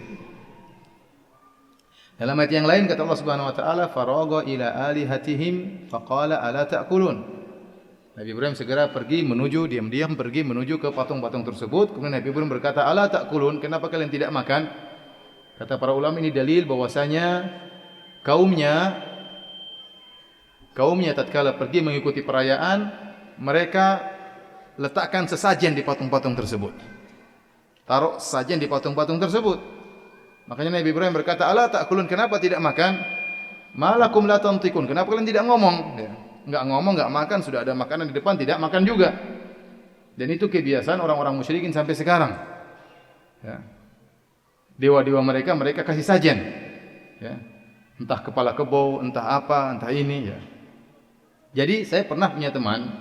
Dalam ayat yang lain kata Allah Subhanahu wa taala, "Faragha ila alihatihim faqala ala ta'kulun." Nabi Ibrahim segera diam-diam pergi menuju ke patung-patung tersebut. Kemudian Nabi Ibrahim berkata, "Ala ta'kulun, kenapa kalian tidak makan?" Kata para ulama, ini dalil bahwasanya kaumnya tatkala pergi mengikuti perayaan, mereka letakkan sesajen di patung-patung tersebut. Taruh sesajen di patung-patung tersebut. Makanya Nabi Ibrahim berkata, "Ala ta'kulun, kenapa tidak makan?" "Malakum la tantikun, kenapa kalian tidak ngomong?" Ya. Enggak ngomong, enggak makan, sudah ada makanan di depan, tidak makan juga. Dan itu kebiasaan orang-orang musyrikin sampai sekarang. Ya. Dewa-dewa mereka kasih sajen. Ya. Entah kepala kebo, entah apa, entah ini. Ya. Jadi saya pernah punya teman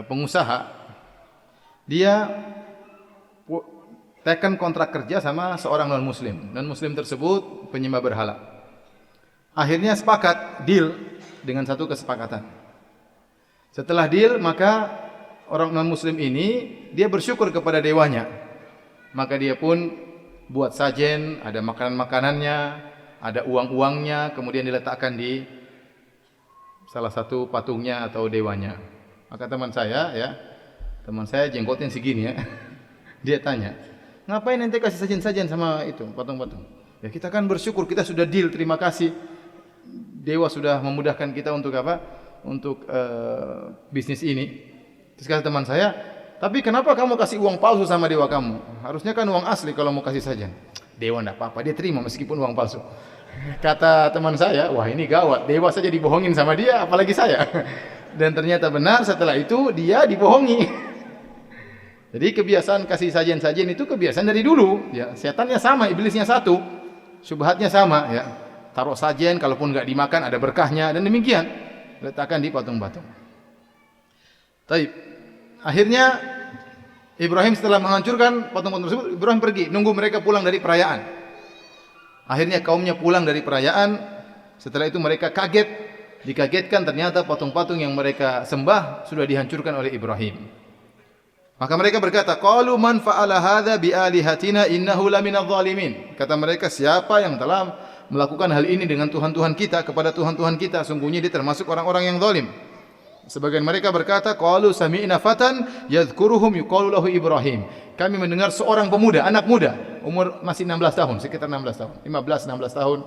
pengusaha, dia tekan kontrak kerja sama seorang non-muslim. Non-muslim tersebut penyembah berhala. Akhirnya sepakat, deal dengan satu kesepakatan. Setelah deal, maka orang non-muslim ini dia bersyukur kepada dewanya. Maka dia pun buat sajen, ada makanan-makanannya, ada uang-uangnya, kemudian diletakkan di salah satu patungnya atau dewanya. Maka teman saya jenggotnya segini ya. Dia tanya, "Ngapain ente kasih sajen-sajen sama itu patung-patung?" "Ya kita kan bersyukur, kita sudah deal, terima kasih. Dewa sudah memudahkan kita untuk apa? Untuk bisnis ini." Terus kata teman saya, "Tapi kenapa kamu kasih uang palsu sama dewa kamu? Harusnya kan uang asli kalau mau kasih saja." "Dewa enggak apa-apa, dia terima meskipun uang palsu." Kata teman saya, "Wah ini gawat, dewa saja dibohongin sama dia, apalagi saya." Dan ternyata benar, setelah itu dia dibohongi. Jadi kebiasaan kasih sajen-sajen itu kebiasaan dari dulu. Ya, setannya sama, iblisnya satu, syubhatnya sama. Ya. Taruh sajen, kalaupun enggak dimakan ada berkahnya, dan demikian letakkan di patung-patung. Taib. Akhirnya Ibrahim setelah menghancurkan patung-patung tersebut, Ibrahim pergi, nunggu mereka pulang dari perayaan. Akhirnya kaumnya pulang dari perayaan. Setelah itu mereka kaget, dikagetkan ternyata patung-patung yang mereka sembah sudah dihancurkan oleh Ibrahim. Maka mereka berkata, qalu man fa'ala hadza bi alihatina innahu laminadh dhalimin. Kata mereka, siapa yang telah melakukan hal ini dengan tuhan-tuhan kita kepada tuhan-tuhan kita, sungguhnya dia termasuk orang-orang yang zalim. Sebagian mereka berkata, qalu sami'na fatan yadhkuruhum yuqalu lahu Ibrahim. Kami mendengar seorang pemuda, anak muda, umur masih 16 tahun, sekitar 16 tahun, 15-16 tahun,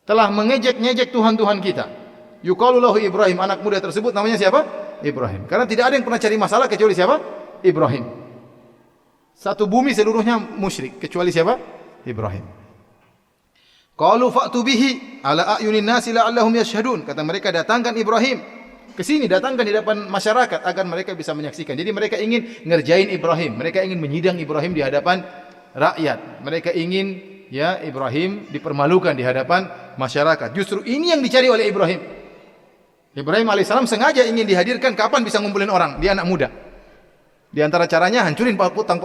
telah mengejek-ngejek tuhan-tuhan kita. Yuqalu lahu Ibrahim, anak muda tersebut namanya siapa? Ibrahim. Karena tidak ada yang pernah cari masalah kecuali siapa? Ibrahim. Satu bumi seluruhnya musyrik kecuali siapa? Ibrahim. Qalu fa'tu bihi ala a'yunin nasi la'allahum yashhadun. Kata mereka, datangkan Ibrahim ke sini, datangkan di depan masyarakat agar mereka bisa menyaksikan. Jadi mereka ingin ngerjain Ibrahim, mereka ingin menyidang Ibrahim di hadapan rakyat. Mereka ingin Ibrahim dipermalukan di hadapan masyarakat. Justru ini yang dicari oleh Ibrahim. Ibrahim alaihissalam sengaja ingin dihadirkan kapan bisa ngumpulin orang, dia anak muda. Di antara caranya hancurin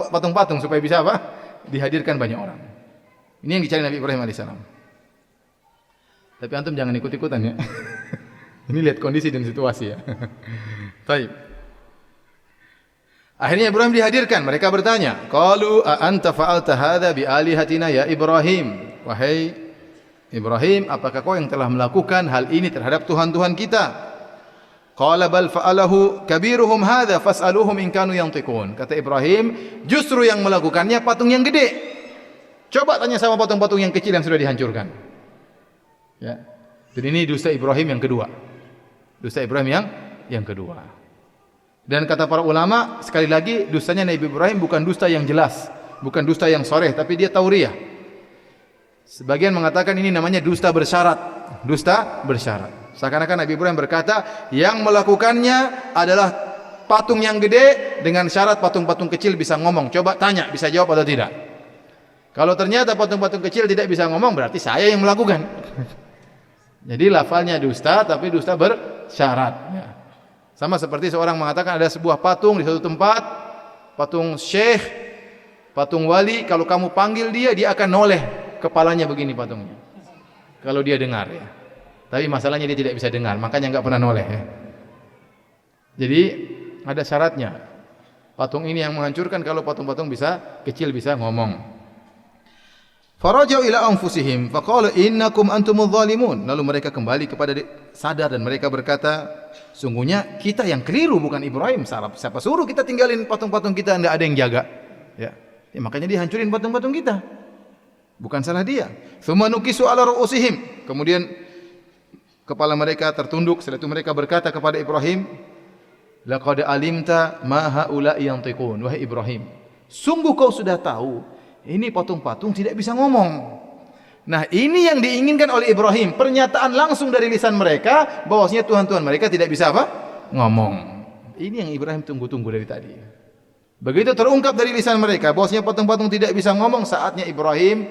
patung-patung supaya bisa apa? Dihadirkan banyak orang. Ini yang dicari Nabi Ibrahim alaihissalam. Tapi antum jangan ikut-ikutan ya. Ini lihat kondisi dan situasi ya. Baik. Akhirnya Ibrahim dihadirkan. Mereka bertanya, qalu a anta fa'alta hadza bi alihatina ya Ibrahim? Wahai Ibrahim, apakah kau yang telah melakukan hal ini terhadap tuhan-tuhan kita? Qala bal fa'alahu kabiruhum hadza fas'aluhum in kanu yantiqun. Kata Ibrahim, justru yang melakukannya patung yang gede. Coba tanya sama patung-patung yang kecil yang sudah dihancurkan. Ya. Dan ini dusta Ibrahim yang kedua. Dusta Ibrahim yang kedua. Dan kata para ulama, sekali lagi dustanya Nabi Ibrahim bukan dusta yang jelas, bukan dusta yang sharih, tapi dia tauriyah. Sebagian mengatakan ini namanya dusta bersyarat. Dusta bersyarat. Seakan-akan Nabi Ibrahim berkata, yang melakukannya adalah patung yang gede dengan syarat patung-patung kecil bisa ngomong. Coba tanya, bisa jawab atau tidak. Kalau ternyata patung-patung kecil tidak bisa ngomong, berarti saya yang melakukan. Jadi lafalnya dusta, tapi dusta bersyarat. Ya. Sama seperti seorang mengatakan ada sebuah patung di suatu tempat, patung syekh, patung wali, kalau kamu panggil dia, dia akan noleh kepalanya begini patungnya. Kalau dia dengar ya. Tapi masalahnya dia tidak bisa dengar, makanya enggak pernah noleh ya. Jadi ada syaratnya. Patung ini yang menghancurkan, kalau patung-patung bisa kecil bisa ngomong. Farajau ila anfusihim faqala innakum antumudz zalimun. Lalu mereka kembali kepada sadar dan mereka berkata, sungguhnya kita yang keliru bukan Ibrahim. Siapa suruh kita tinggalin patung-patung kita, enggak ada yang jaga. Ya makanya dihancurin patung-patung kita. Bukan salah dia. Tsumma nukisu ala ru'usihim. Kemudian kepala mereka tertunduk. Setelah itu mereka berkata kepada Ibrahim, laqad alimta ma haula'i yantiqun. Wahai Ibrahim, sungguh kau sudah tahu ini patung-patung tidak bisa ngomong. Nah, ini yang diinginkan oleh Ibrahim, pernyataan langsung dari lisan mereka bahwasanya tuhan-tuhan mereka tidak bisa apa? Ngomong. Ini yang Ibrahim tunggu-tunggu dari tadi. Begitu terungkap dari lisan mereka bahwasanya patung-patung tidak bisa ngomong, saatnya Ibrahim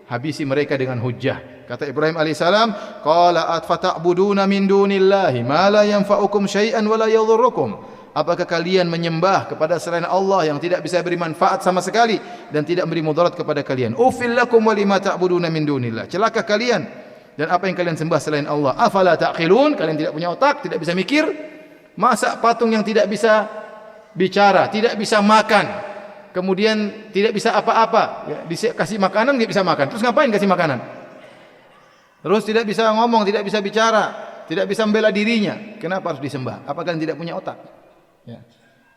habisi mereka dengan hujjah. Kata Ibrahim alaihissalam, qala atfata'buduna min dunillahi ma la yanfa'ukum syai'an wa la yadhurrukum. Apakah kalian menyembah kepada selain Allah yang tidak bisa beri manfaat sama sekali dan tidak beri mudarat kepada kalian? Ufil lakum wa lima ta'buduna min dunillah. Celaka kalian dan apa yang kalian sembah selain Allah. Afala ta'qilun? Kalian tidak punya otak, tidak bisa mikir? Masa patung yang tidak bisa bicara, tidak bisa makan, kemudian tidak bisa apa-apa, ya, dikasih makanan nggak bisa makan, terus ngapain kasih makanan? Terus tidak bisa ngomong, tidak bisa bicara, tidak bisa membela dirinya, kenapa harus disembah? Apa kalian tidak punya otak? Ya.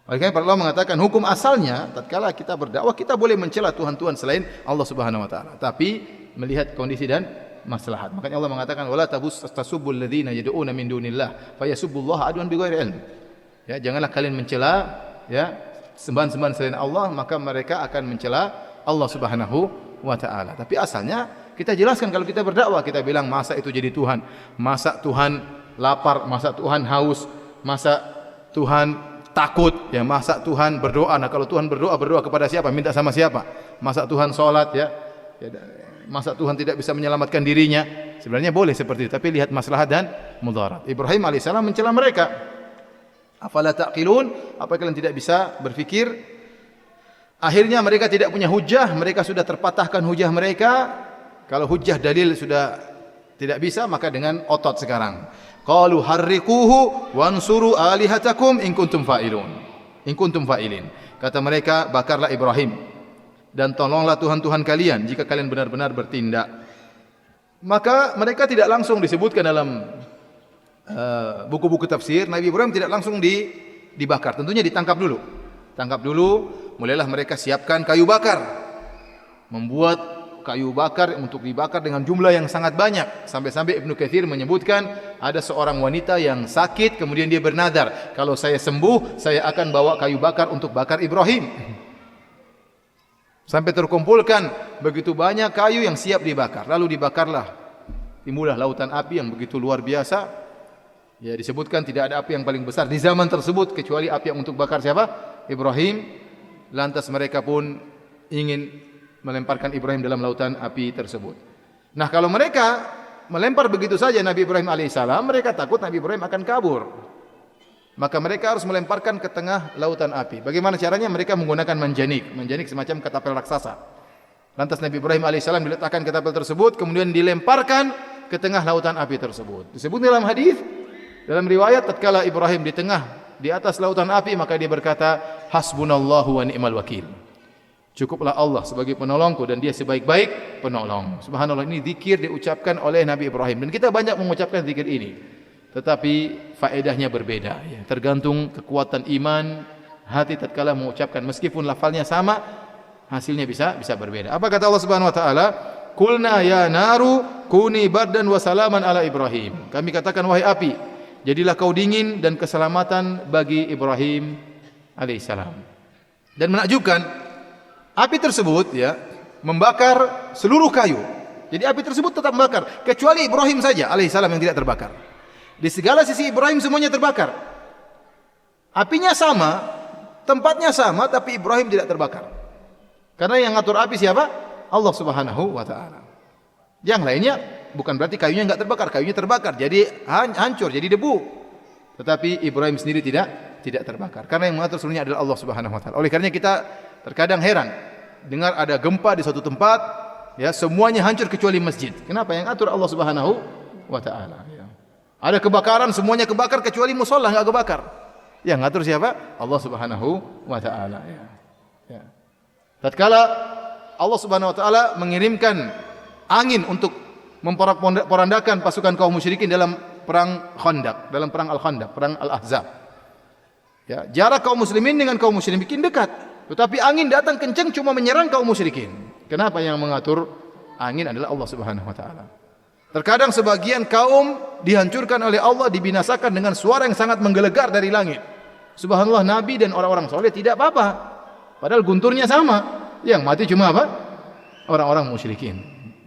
Oleh para ulama mengatakan hukum asalnya tatkala kita berdakwah kita boleh mencela tuhan-tuhan selain Allah Subhanahu wa taala, tapi melihat kondisi dan maslahat. Makanya Allah mengatakan wala tasubbul ladzina yad'una min dunillah fayasubbullaha adwan bighairi ilm. Ya, janganlah kalian mencela ya sembahan-sembahan selain Allah, maka mereka akan mencela Allah Subhanahu wa taala. Tapi asalnya kita jelaskan kalau kita berdakwah, kita bilang masa itu jadi Tuhan, masa Tuhan lapar, masa Tuhan haus, masa Tuhan takut, ya masa Tuhan berdoa. Nah, kalau Tuhan berdoa kepada siapa? Minta sama siapa? Masa Tuhan salat ya masa Tuhan tidak bisa menyelamatkan dirinya? Sebenarnya boleh seperti itu, tapi lihat maslahat dan mudarat. Ibrahim alaihissalam mencela mereka. Afala taqilun? Apa kalian tidak bisa berfikir? Akhirnya mereka tidak punya hujah, mereka sudah terpatahkan hujah mereka. Kalau hujah dalil sudah tidak bisa, maka dengan otot sekarang. Qalu harriquhu wansuru alihatakum in kuntum fa'ilun. In kuntum fa'ilin. Kata mereka, bakarlah Ibrahim dan tolonglah Tuhan-Tuhan kalian jika kalian benar-benar bertindak. Maka mereka tidak langsung disebutkan dalam buku-buku tafsir, Nabi Ibrahim tidak langsung dibakar. Tentunya ditangkap dulu. Tangkap dulu, mulailah mereka siapkan kayu bakar. Membuat kayu bakar untuk dibakar dengan jumlah yang sangat banyak. Sampai-sampai Ibnu Katsir menyebutkan ada seorang wanita yang sakit, kemudian dia bernadar, kalau saya sembuh, saya akan bawa kayu bakar untuk bakar Ibrahim. Sampai terkumpulkan begitu banyak kayu yang siap dibakar. Lalu dibakarlah. Timbullah lautan api yang begitu luar biasa. Ya, disebutkan tidak ada api yang paling besar di zaman tersebut kecuali api yang untuk bakar siapa? Ibrahim. Lantas mereka pun ingin melemparkan Ibrahim dalam lautan api tersebut. Nah, kalau mereka melempar begitu saja Nabi Ibrahim alaihissalam, mereka takut Nabi Ibrahim akan kabur. Maka mereka harus melemparkan ke tengah lautan api. Bagaimana caranya? Mereka menggunakan manjanik. Manjanik semacam ketapel raksasa. Lantas Nabi Ibrahim alaihissalam diletakkan ketapel tersebut, kemudian dilemparkan ke tengah lautan api tersebut. Disebut dalam hadis, dalam riwayat, tatkala Ibrahim di atas lautan api, maka dia berkata, hasbunallahu wa ni'mal wakil. Cukuplah Allah sebagai penolongku dan dia sebaik-baik penolong. Subhanallah, ini zikir diucapkan oleh Nabi Ibrahim. Dan kita banyak mengucapkan zikir ini. Tetapi faedahnya berbeda. Ya. Tergantung kekuatan iman hati tatkala mengucapkan. Meskipun lafalnya sama, hasilnya bisa berbeda. Apa kata Allah Subhanahu Wa Taala? Kulna ya naru kuni bardan wa salaman ala Ibrahim. Kami katakan, wahai api, jadilah kau dingin dan keselamatan bagi Ibrahim alaihissalam. Dan menakjubkan, api tersebut ya membakar seluruh kayu. Jadi api tersebut tetap membakar, kecuali Ibrahim saja alaihissalam yang tidak terbakar. Di segala sisi Ibrahim semuanya terbakar. Apinya sama, tempatnya sama, tapi Ibrahim tidak terbakar. Karena yang ngatur api siapa? Allah Subhanahu wa taala. Yang lainnya bukan berarti kayunya enggak terbakar, kayunya terbakar, jadi hancur, jadi debu. Tetapi Ibrahim sendiri tidak terbakar. Karena yang mengatur seluruhnya adalah Allah Subhanahu wa taala. Oleh karenanya kita terkadang heran dengar ada gempa di suatu tempat, ya semuanya hancur kecuali masjid. Kenapa? Yang atur Allah Subhanahu wa taala. Ya. Ada kebakaran, semuanya kebakar kecuali musholla enggak kebakar. Yang ngatur siapa? Allah Subhanahu wa taala. Ya. Ya. Tatkala Allah Subhanahu wa taala mengirimkan angin untuk memporak-porandakan pasukan kaum musyrikin dalam perang Khandaq, dalam perang Al-Khandaq, perang Al-Ahzab. Ya, jarak kaum muslimin dengan kaum musyrikin dekat. Tetapi angin datang kencang cuma menyerang kaum musyrikin. Kenapa? Yang mengatur angin adalah Allah Subhanahu wa taala. Terkadang sebagian kaum dihancurkan oleh Allah, dibinasakan dengan suara yang sangat menggelegar dari langit. Subhanallah, Nabi dan orang-orang soleh tidak apa-apa. Padahal gunturnya sama. Yang mati cuma apa? Orang-orang musyrikin.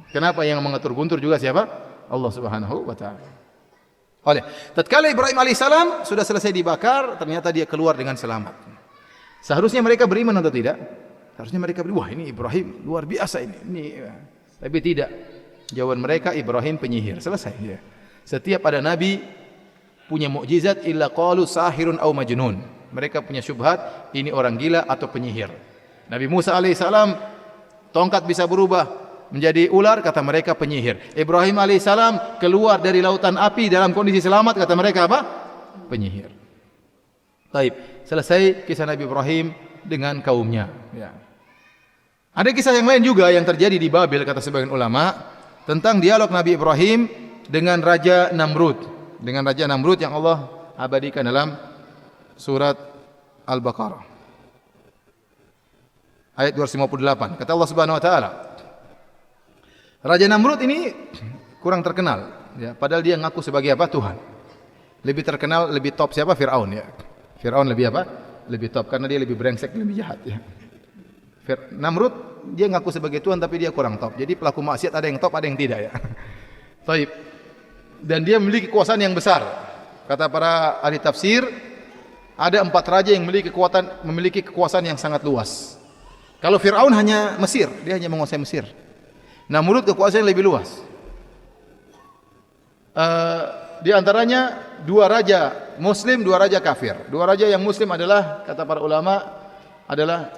Kenapa? Yang mengatur guntur juga siapa? Allah Subhanahu wa taala. Oleh tatkala Ibrahim alaihissalam sudah selesai dibakar, ternyata dia keluar dengan selamat. Seharusnya mereka beriman atau tidak? Seharusnya mereka beriman, wah ini Ibrahim luar biasa ini. Tapi tidak. Jawaban mereka, Ibrahim penyihir. Selesai. Ya. Setiap ada nabi punya mukjizat illa qalu sahirun aw majnun. Mereka punya syubhat, ini orang gila atau penyihir. Nabi Musa alaihissalam tongkat bisa berubah menjadi ular, kata mereka penyihir. Ibrahim alaihissalam keluar dari lautan api dalam kondisi selamat, kata mereka apa? Penyihir. Baik, selesai kisah Nabi Ibrahim dengan kaumnya. Ya. Ada kisah yang lain juga yang terjadi di Babel, kata sebagian ulama, tentang dialog Nabi Ibrahim dengan Raja Namrud. Dengan Raja Namrud yang Allah abadikan dalam surat Al-Baqarah. Ayat 258. Kata Allah Subhanahu wa taala, Raja Namrud ini kurang terkenal, ya, padahal dia ngaku sebagai apa? Tuhan. Lebih terkenal, lebih top siapa? Fir'aun, ya. Fir'aun lebih apa? Lebih top karena dia lebih brengsek, lebih jahat, ya. Namrud dia ngaku sebagai Tuhan tapi dia kurang top. Jadi pelaku maksiat ada yang top, ada yang tidak, ya. Baik. Dan dia memiliki kekuasaan yang besar. Kata para ahli tafsir, ada 4 raja yang memiliki kekuasaan yang sangat luas. Kalau Fir'aun hanya Mesir, dia hanya menguasai Mesir. Namrud kekuasaan yang lebih luas. Di antaranya 2 raja Muslim, 2 raja kafir. 2 raja yang Muslim adalah, kata para ulama, adalah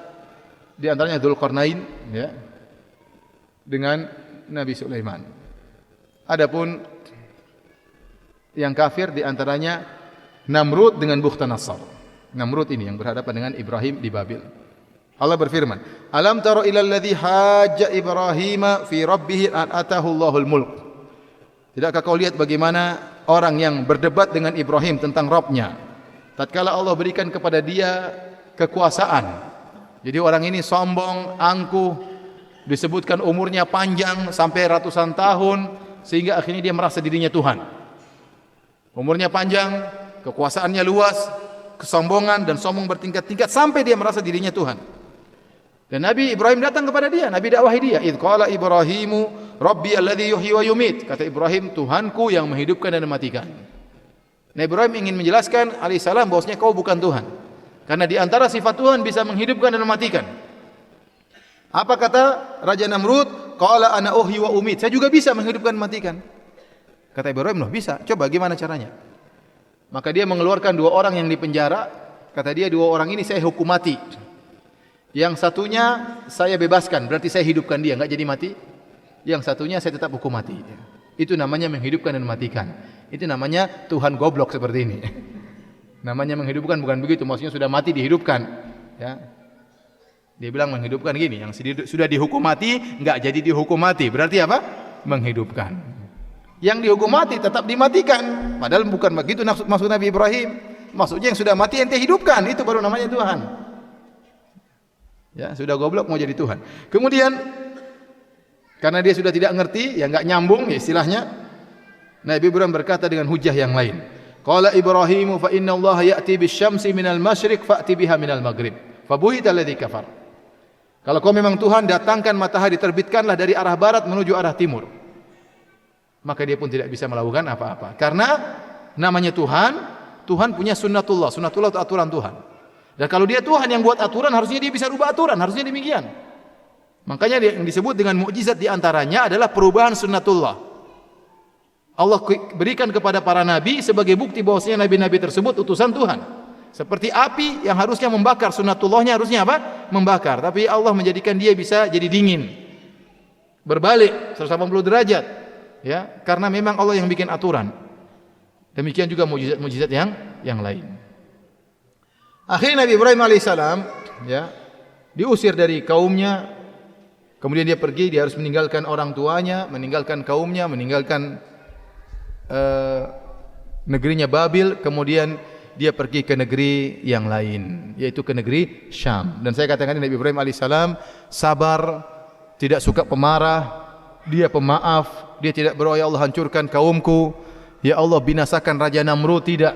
Di antaranya Dzulqarnain, ya, dengan Nabi Sulaiman. Adapun yang kafir di antaranya Namrud dengan Bukhtanasar. Namrud ini yang berhadapan dengan Ibrahim di Babil. Allah berfirman, "Alam tara ilal ladzi hajja Ibrahim fi rabbih an atahu Allahul mulk." Tidakkah kau lihat bagaimana orang yang berdebat dengan Ibrahim tentang Rabb-nya, tatkala Allah berikan kepada dia kekuasaan. Jadi orang ini sombong, angkuh, disebutkan umurnya panjang sampai ratusan tahun, sehingga akhirnya dia merasa dirinya Tuhan. Umurnya panjang, kekuasaannya luas, kesombongan dan sombong bertingkat-tingkat sampai dia merasa dirinya Tuhan. Dan Nabi Ibrahim datang kepada dia, Nabi dakwahi dia. Idz qala Ibrahimu Rabbi alladzi yuhyi wa yumit. Kata Ibrahim, Tuhanku yang menghidupkan dan mematikan. Nabi Ibrahim ingin menjelaskan alaihissalam bahwasanya kau bukan Tuhan. Karena di antara sifat Tuhan bisa menghidupkan dan mematikan. Apa kata Raja Namrud? Qala ana uhyi wa umit. Saya juga bisa menghidupkan dan mematikan. Kata Ibrahim, loh bisa. Coba gimana caranya? Maka dia mengeluarkan dua orang yang dipenjara. Kata dia, dua orang ini saya hukum mati. Yang satunya saya bebaskan, berarti saya hidupkan dia, enggak jadi mati. Yang satunya saya tetap hukum mati. Itu namanya menghidupkan dan mematikan. Itu namanya Tuhan goblok seperti ini. Namanya menghidupkan bukan begitu, maksudnya sudah mati dihidupkan. Ya. Dia bilang menghidupkan gini, yang sudah dihukum mati enggak jadi dihukum mati, berarti apa? Menghidupkan. Yang dihukum mati tetap dimatikan. Padahal bukan begitu maksud Nabi Ibrahim. Maksudnya yang sudah mati ente hidupkan, itu baru namanya Tuhan. Ya, sudah goblok mau jadi Tuhan. Kemudian karena dia sudah tidak ngerti, ya enggak nyambung ya istilahnya. Nabi Ibrahim berkata dengan hujah yang lain. Qala Ibrahimu fa inna Allah ya'ti bisyamsi minal masyriq fa'ti biha minal maghrib. Fabuhita alladzi kafar. Kalau kau memang Tuhan, datangkan matahari, terbitkanlah dari arah barat menuju arah timur. Maka dia pun tidak bisa melakukan apa-apa. Karena namanya Tuhan, Tuhan punya sunnatullah. Sunnatullah itu aturan Tuhan. Dan kalau dia Tuhan yang buat aturan, harusnya dia bisa rubah aturan, harusnya demikian. Makanya yang disebut dengan mukjizat di antaranya adalah perubahan sunnatullah. Allah berikan kepada para nabi sebagai bukti bahwasanya nabi-nabi tersebut utusan Tuhan. Seperti api yang harusnya membakar, sunnatullahnya harusnya apa? Membakar. Tapi Allah menjadikan dia bisa jadi dingin. Berbalik 180 derajat. Ya, karena memang Allah yang bikin aturan. Demikian juga mukjizat-mukjizat yang lain. Akhirnya Nabi Ibrahim alaihissalam, ya, diusir dari kaumnya. Kemudian dia pergi, dia harus meninggalkan orang tuanya, meninggalkan kaumnya, meninggalkan negerinya Babil. Kemudian dia pergi ke negeri yang lain, yaitu ke negeri Syam. Dan saya katakan Nabi Ibrahim alaihissalam sabar, tidak suka pemarah, dia pemaaf, dia tidak berdoa ya Allah hancurkan kaumku, ya Allah binasakan Raja Namrud, tidak,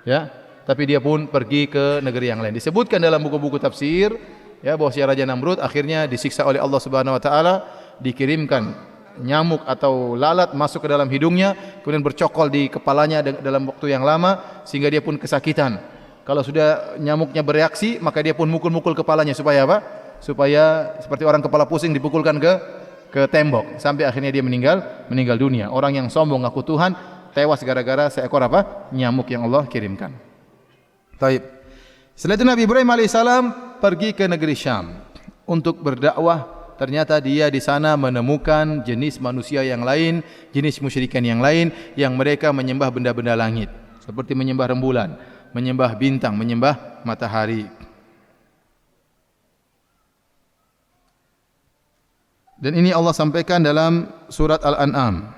ya. Tapi dia pun pergi ke negeri yang lain. Disebutkan dalam buku-buku tafsir, ya, bahwa si Raja Namrud akhirnya disiksa oleh Allah Subhanahu wa taala, dikirimkan nyamuk atau lalat masuk ke dalam hidungnya, kemudian bercokol di kepalanya dalam waktu yang lama sehingga dia pun kesakitan. Kalau sudah nyamuknya bereaksi, maka dia pun mukul-mukul kepalanya supaya apa? Supaya seperti orang kepala pusing dipukulkan ke tembok sampai akhirnya dia meninggal dunia. Orang yang sombong ngaku Tuhan tewas gara-gara seekor apa? Nyamuk yang Allah kirimkan. Taib. Setelah itu Nabi Ibrahim alaihissalam pergi ke negeri Syam untuk berdakwah. Ternyata dia di sana menemukan jenis manusia yang lain, jenis musyrikan yang lain, yang mereka menyembah benda-benda langit, seperti menyembah rembulan, menyembah bintang, menyembah matahari. Dan ini Allah sampaikan dalam surat Al-An'am.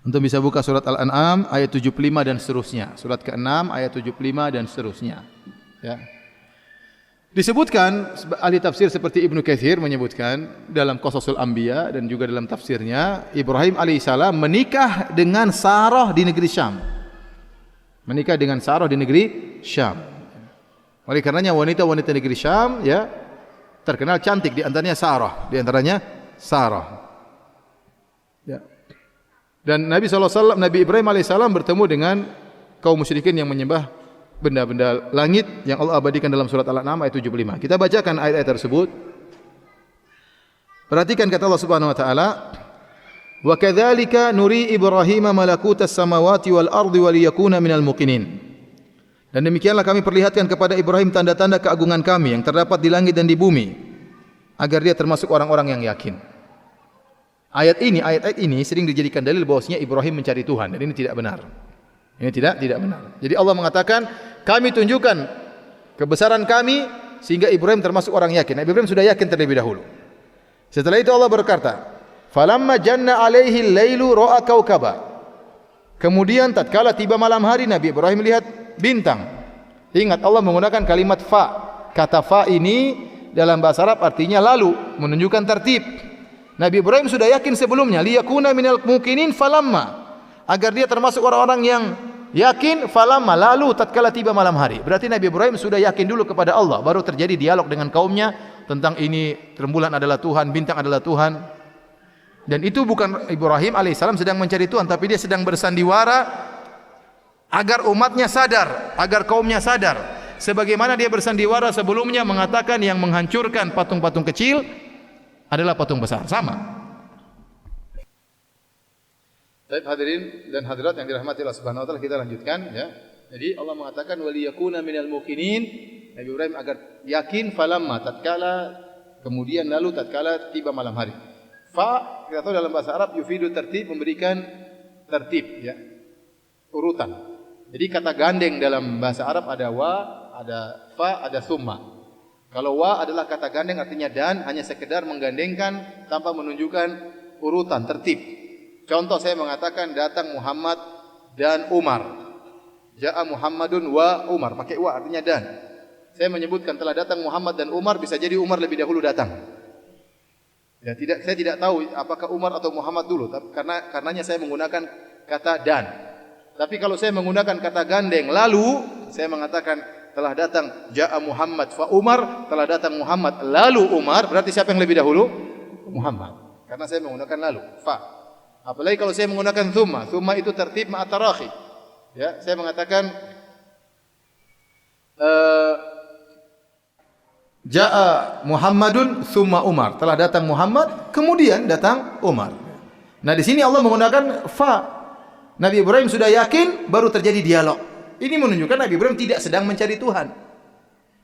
Untuk bisa buka surat Al-An'am ayat 75 dan seterusnya. Surat ke-6 ayat 75 dan seterusnya. Ya. Disebutkan ahli tafsir seperti Ibnu Katsir menyebutkan dalam Qasasul Anbiya dan juga dalam tafsirnya, Ibrahim alaihissalam menikah dengan Sarah di negeri Syam. Menikah dengan Sarah di negeri Syam. Oleh karenanya wanita-wanita negeri Syam, ya, terkenal cantik, di antaranya Sarah. Ya. Dan Nabi SAW, Nabi Ibrahim alaihissalam bertemu dengan kaum musyrikin yang menyembah benda-benda langit yang Allah abadikan dalam surat Al-An'am ayat 75. Kita bacakan ayat-ayat tersebut. Perhatikan kata Allah Subhanahu wa taala, "Wa kadzalika nuri Ibrahim malakutas samawati wal ardi wa liyakuna minal muqinin." Dan demikianlah kami perlihatkan kepada Ibrahim tanda-tanda keagungan kami yang terdapat di langit dan di bumi, agar dia termasuk orang-orang yang yakin. Ayat-ayat ini sering dijadikan dalil bahwasanya Ibrahim mencari Tuhan, dan ini tidak benar. Ini tidak benar. Jadi Allah mengatakan, kami tunjukkan kebesaran kami sehingga Ibrahim termasuk orang yakin. Nabi Ibrahim sudah yakin terlebih dahulu. Setelah itu Allah berkata, "Falamma janna alaihi al-lailu ra'a kaukaba." Kemudian tatkala tiba malam hari, Nabi Ibrahim melihat bintang. Ingat, Allah menggunakan kalimat fa. Kata fa ini dalam bahasa Arab artinya lalu, menunjukkan tertib. Nabi Ibrahim sudah yakin sebelumnya, liyakuna minal mukinin falamma, agar dia termasuk orang-orang yang yakin falamma, lalu tatkala tiba malam hari. Berarti Nabi Ibrahim sudah yakin dulu kepada Allah, baru terjadi dialog dengan kaumnya tentang ini rembulan adalah Tuhan, bintang adalah Tuhan. Dan itu bukan Ibrahim alaihissalam sedang mencari Tuhan, tapi dia sedang bersandiwara agar umatnya sadar, agar kaumnya sadar. Sebagaimana dia bersandiwara sebelumnya mengatakan yang menghancurkan patung-patung kecil adalah patung besar, sama. Baik hadirin dan hadirat yang dirahmati Allah Subhanahu wa taala, kita lanjutkan ya. Jadi Allah mengatakan waliyakuna minal muqinin, Nabi Ibrahim agar yakin falamma tatkala, kemudian lalu tatkala tiba malam hari. Fa kita tahu dalam bahasa Arab yufidu tertib, memberikan tertib ya. Urutan. Jadi kata gandeng dalam bahasa Arab ada wa, ada fa, ada summa. Kalau wa adalah kata gandeng artinya dan, hanya sekedar menggandengkan tanpa menunjukkan urutan, tertib. Contoh saya mengatakan datang Muhammad dan Umar. Ja'a Muhammadun wa Umar, pakai wa artinya dan. Saya menyebutkan telah datang Muhammad dan Umar, bisa jadi Umar lebih dahulu datang. Ya, saya tidak tahu apakah Umar atau Muhammad dulu, karenanya saya menggunakan kata dan. Tapi kalau saya menggunakan kata gandeng lalu, saya mengatakan telah datang Ja'a Muhammad fa Umar, telah datang Muhammad lalu Umar, berarti siapa yang lebih dahulu? Muhammad. Karena saya menggunakan lalu, fa. Apalagi kalau saya menggunakan thumma itu tertib ma'atarakhi. Ya, saya mengatakan Ja'a Muhammadun thumma Umar, telah datang Muhammad kemudian datang Umar. Nah, di sini Allah menggunakan fa. Nabi Ibrahim sudah yakin, baru terjadi dialog. Ini menunjukkan Nabi Ibrahim tidak sedang mencari Tuhan,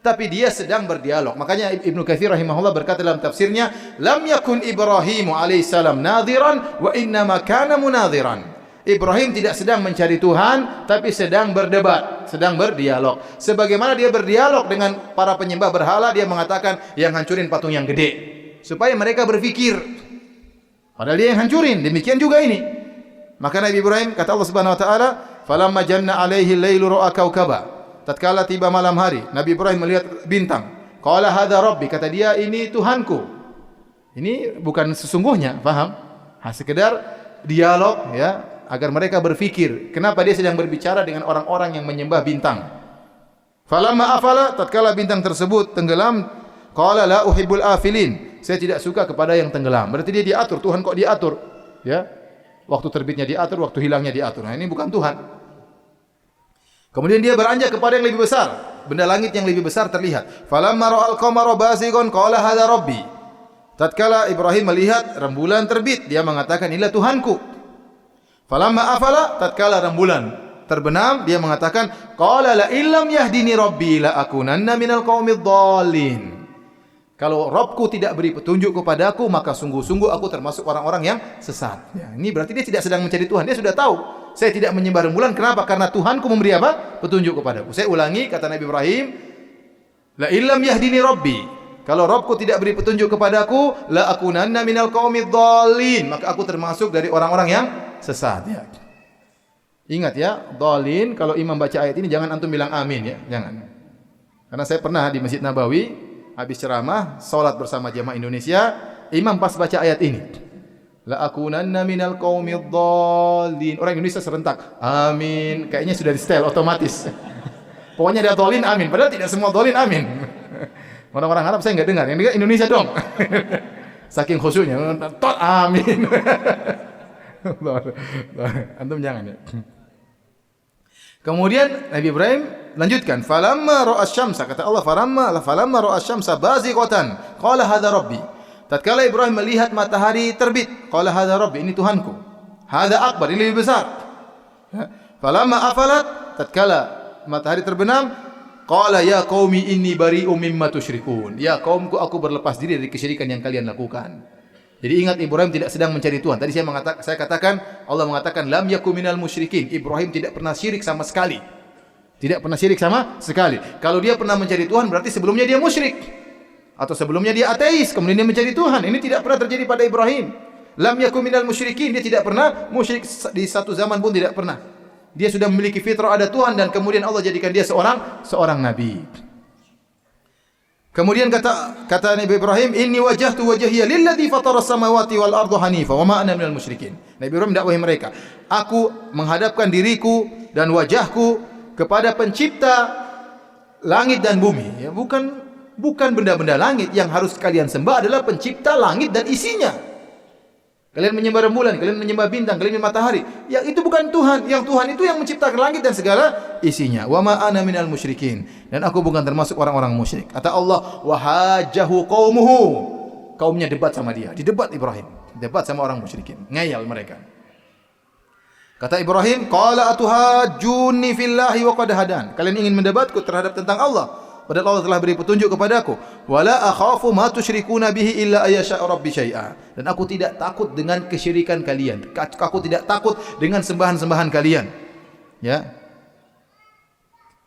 tapi dia sedang berdialog. Makanya Ibnu Katsir rahimahullah berkata dalam tafsirnya, lam yakun Ibrahimu alaihissalam nadhiran wa innama kana munadhiran. Ibrahim tidak sedang mencari Tuhan, tapi sedang berdebat, sedang berdialog. Sebagaimana dia berdialog dengan para penyembah berhala, dia mengatakan yang hancurin patung yang gede, supaya mereka berpikir. Padahal dia yang hancurin. Demikian juga ini. Maka Nabi Ibrahim, kata Allah Subhanahu wa taala, falamma janna alaihi al-lailu ra'a kaukaba. Tatkala tiba malam hari, Nabi Ibrahim melihat bintang. Qala hadza rabbi, kata dia ini Tuhanku. Ini bukan sesungguhnya, paham? Sekedar dialog ya, agar mereka berpikir. Kenapa dia sedang berbicara dengan orang-orang yang menyembah bintang? Falamma afala, tatkala bintang tersebut tenggelam, qala la uhibbul afilin. Saya tidak suka kepada yang tenggelam. Berarti dia diatur, Tuhan kok diatur? Ya. Waktu terbitnya diatur, waktu hilangnya diatur. Nah, ini bukan Tuhan. Kemudian dia beranjak kepada yang lebih besar. Benda langit yang lebih besar terlihat. Falamma ra'al qamara bazighun qala hadza rabbi. Tatkala Ibrahim melihat rembulan terbit, dia mengatakan inilah Tuhanku. Falamma afala, tatkala rembulan terbenam, dia mengatakan qala la illam yahdini rabbi la akunanna minal qaumidh dhalin. Kalau Rabbku tidak beri petunjuk kepadaku, maka sungguh-sungguh aku termasuk orang-orang yang sesat. Ya, ini berarti dia tidak sedang mencari Tuhan. Dia sudah tahu, saya tidak menyembah rembulan. Kenapa? Karena Tuhanku memberi apa? Petunjuk kepadaku. Saya ulangi kata Nabi Ibrahim, la illam yahdini rabbi. Kalau Rabbku tidak beri petunjuk kepadaku, la akunanna minal qaumidh dhalin, maka aku termasuk dari orang-orang yang sesat. Ya. Ingat ya, dhalin, kalau imam baca ayat ini jangan antum bilang amin ya, jangan. Karena saya pernah di Masjid Nabawi habis ceramah, salat bersama jamaah Indonesia, imam pas baca ayat ini. La akunanna minal qaumidh dhalin. Orang Indonesia serentak, amin. Kayaknya sudah di setel otomatis. Pokoknya ada dhalin amin, padahal tidak semua dhalin amin. Orang-orang Arab saya enggak dengar, yang dengar Indonesia dong. Saking khusyuknya, tot amin. Antum jangan ya. Kemudian Nabi Ibrahim lanjutkan, falamma ra'a asy-syamsa, kata Allah, falamma ra'a asy-syamsa bazighatan, qala hadza rabbi. Tatkala Ibrahim melihat matahari terbit, qala hadza rabbi, ini Tuhanku. Hadza akbar, ini lebih besar. Falamma afalat, tatkala matahari terbenam, qala ya qaumi inni bari'um mimma tusyrikun. Ya kaumku, aku berlepas diri dari kesyirikan yang kalian lakukan. Jadi ingat, Ibrahim tidak sedang mencari Tuhan. Tadi saya katakan, Allah mengatakan lam yakum minal musyrikin. Ibrahim tidak pernah syirik sama sekali. Tidak pernah syirik sama sekali. Kalau dia pernah mencari Tuhan, berarti sebelumnya dia musyrik. Atau sebelumnya dia ateis, kemudian dia mencari Tuhan. Ini tidak pernah terjadi pada Ibrahim. Lam yakum minal musyrikin. Dia tidak pernah musyrik di satu zaman pun, tidak pernah. Dia sudah memiliki fitrah ada Tuhan, dan kemudian Allah jadikan dia seorang nabi. Kemudian kata Nabi Ibrahim, inni wajjahtu wajhiya lilladzi fatara samawati wal arda hanifa wa ma ana minal musyrikin. Nabi Ibrahim dakwahi mereka, aku menghadapkan diriku dan wajahku kepada pencipta langit dan bumi. Ya, bukan benda-benda langit yang harus kalian sembah, adalah pencipta langit dan isinya. Kalian menyembah rembulan, kalian menyembah bintang, kalian menyembah matahari. Yang itu bukan Tuhan. Yang Tuhan itu yang menciptakan langit dan segala isinya. Wa ma ana minal musyrikin. Dan aku bukan termasuk orang-orang musyrik. Kata Allah, wa hajjahu qaumuhu. Kaumnya debat sama dia. Didebat Ibrahim. Debat sama orang musyrikin. Ngeyel mereka. Kata Ibrahim, qala atuhajjuni fillahi wa qad hadan. Kalian ingin mendebatku terhadap tentang Allah, padahal Allah telah beri petunjuk kepadaku. Wala akhafu ma tusyrikuna bihi illa ayyasha rabbi syai'a. Dan aku tidak takut dengan kesyirikan kalian. Aku tidak takut dengan sembahan-sembahan kalian. Ya.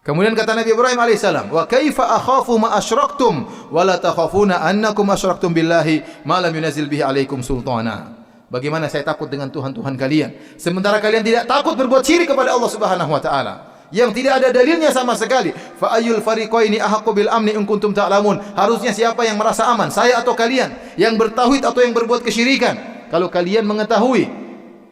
Kemudian kata Nabi Ibrahim alaihissalam, wa kaifa akhafu ma asyraktum wa la takhafuna annakum asyraktum billahi ma lam yunzil bihi alaikum sultana. Bagaimana saya takut dengan Tuhan-Tuhan kalian, sementara kalian tidak takut berbuat syirik kepada Allah Subhanahu wa taala yang tidak ada dalilnya sama sekali. Fa ayyul fariqaini ahaqqu bil amni in kuntum ta'lamun. Harusnya siapa yang merasa aman, saya atau kalian, yang bertauhid atau yang berbuat kesyirikan, kalau kalian mengetahui.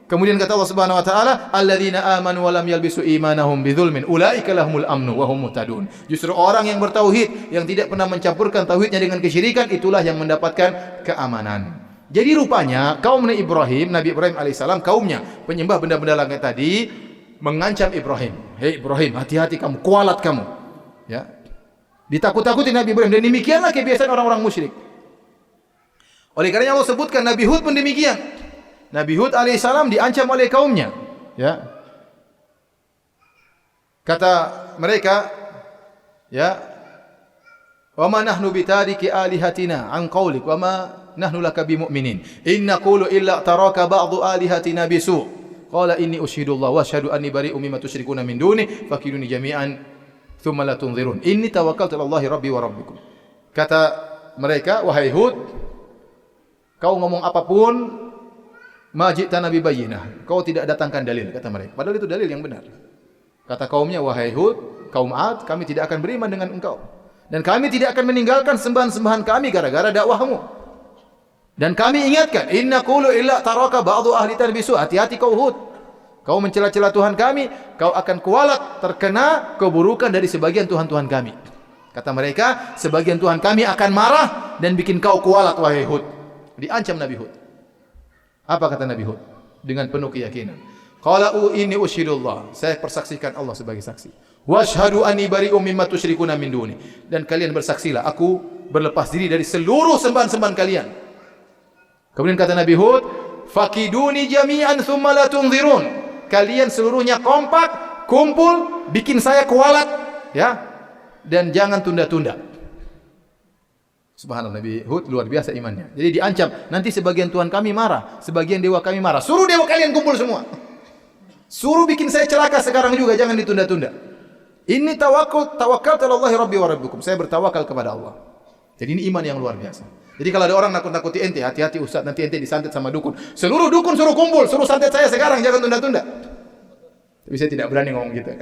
Kemudian kata Allah Subhanahu wa taala, alladzina amanu wa lam yalbisu imanahum bidzulmin ulaika lahumul amnu wa hum muhtadun. Justru orang yang bertauhid, yang tidak pernah mencampurkan tauhidnya dengan kesyirikan, itulah yang mendapatkan keamanan. Jadi rupanya kaum Nabi Ibrahim alaihissalam, kaumnya penyembah benda-benda langit tadi, mengancam Ibrahim. Hei Ibrahim, hati-hati kamu, kualat kamu. Ya. Ditakut-takuti Nabi Ibrahim, dan demikianlah kebiasaan orang-orang musyrik. Oleh karenanya Allah sebutkan Nabi Hud pun demikian. Nabi Hud alaihissalam diancam oleh kaumnya. Ya. Kata mereka, ya, wa ma nahnu bitariki alihatina an qaulik wa ma nahnu laka bimu'minin. In naqulu illa taraka ba'du alihatina bisu'. Qala inni usyhidullah wa asyhadu anni bari'um mimma tusyrikuna min duni fakiduni jami'an thumma la tunzirun. Inni tawakkaltu 'ala Allahi rabbi wa rabbikum. Kata mereka, wahai Hud, kau ngomong apapun, ma ji'tana bi bayyinah. Kau tidak datangkan dalil, kata mereka. Padahal itu dalil yang benar. Kata kaumnya, wahai Hud, kaum Ad, kami tidak akan beriman dengan engkau. Dan kami tidak akan meninggalkan sembahan-sembahan kami gara-gara dakwahmu. Dan kami ingatkan, inna qulu illa taraka ba'du ahli tanbisu. Hati-hati kau Hud. Kau mencela-cela Tuhan kami, kau akan kualat terkena keburukan dari sebagian Tuhan-Tuhan kami. Kata mereka, sebagian Tuhan kami akan marah dan bikin kau kualat wahai Hud. Diancam Nabi Hud. Apa kata Nabi Hud? Dengan penuh keyakinan. Qala inni usyhidullah. Saya persaksikan Allah sebagai saksi. Wa asyhadu anni bari'um mimma tusyrikuna min duni. Dan kalian bersaksilah, aku berlepas diri dari seluruh sembahan-sembahan kalian. Kemudian kata Nabi Hud, fakiduni jami'an thumma la tunzirun. Kalian seluruhnya kompak, kumpul, bikin saya kualat, ya. Dan jangan tunda-tunda. Subhanallah, Nabi Hud luar biasa imannya. Jadi diancam, nanti sebagian Tuhan kami marah, sebagian dewa kami marah. Suruh dewa kalian kumpul semua. Suruh bikin saya celaka sekarang juga, jangan ditunda-tunda. Ini tawakal 'ala Allahi rabbi wa rabbikum. Saya bertawakal kepada Allah. Jadi ini iman yang luar biasa. Jadi kalau ada orang nakut-nakuti ente, hati-hati Ustaz, nanti ente disantet sama dukun. Seluruh dukun suruh kumpul, suruh santet saya sekarang, jangan tunda-tunda. Tapi saya tidak berani ngomong gitu.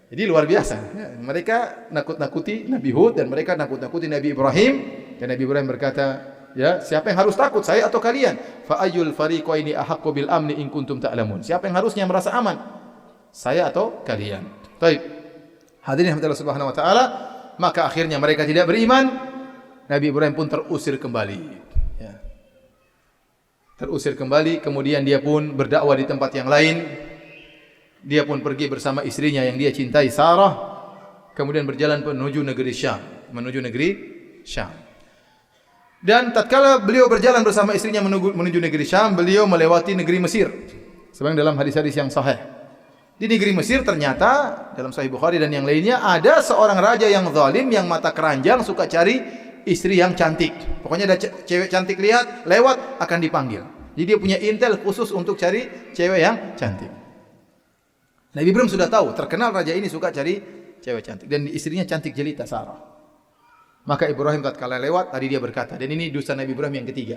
Jadi luar biasa. Ya, mereka nakut-nakuti Nabi Hud dan mereka nakut-nakuti Nabi Ibrahim. Dan Nabi Ibrahim berkata, ya, siapa yang harus takut, saya atau kalian? Fa ayyul fariqaini ahaqqu bil amni in kuntum ta'lamun. Siapa yang harusnya merasa aman? Saya atau kalian. Baik. Hadirin Allah Subhanahu wa taala, maka akhirnya mereka tidak beriman. Nabi Ibrahim pun terusir kembali. Ya. Terusir kembali, kemudian dia pun berdakwah di tempat yang lain. Dia pun pergi bersama istrinya yang dia cintai, Sarah. Kemudian berjalan menuju negeri Syam. Dan tatkala beliau berjalan bersama istrinya menuju negeri Syam, beliau melewati negeri Mesir. Sebagaimana dalam hadis-hadis yang sahih. Di negeri Mesir ternyata dalam Sahih Bukhari dan yang lainnya ada seorang raja yang zalim yang mata keranjang suka cari istri yang cantik. Pokoknya ada cewek cantik lewat akan dipanggil. Jadi dia punya intel khusus untuk cari cewek yang cantik. Nabi Ibrahim sudah tahu, terkenal raja ini suka cari cewek cantik dan istrinya cantik jelita Sarah. Maka Ibrahim tatkala lewat tadi dia berkata, dan ini dosa Nabi Ibrahim yang ketiga.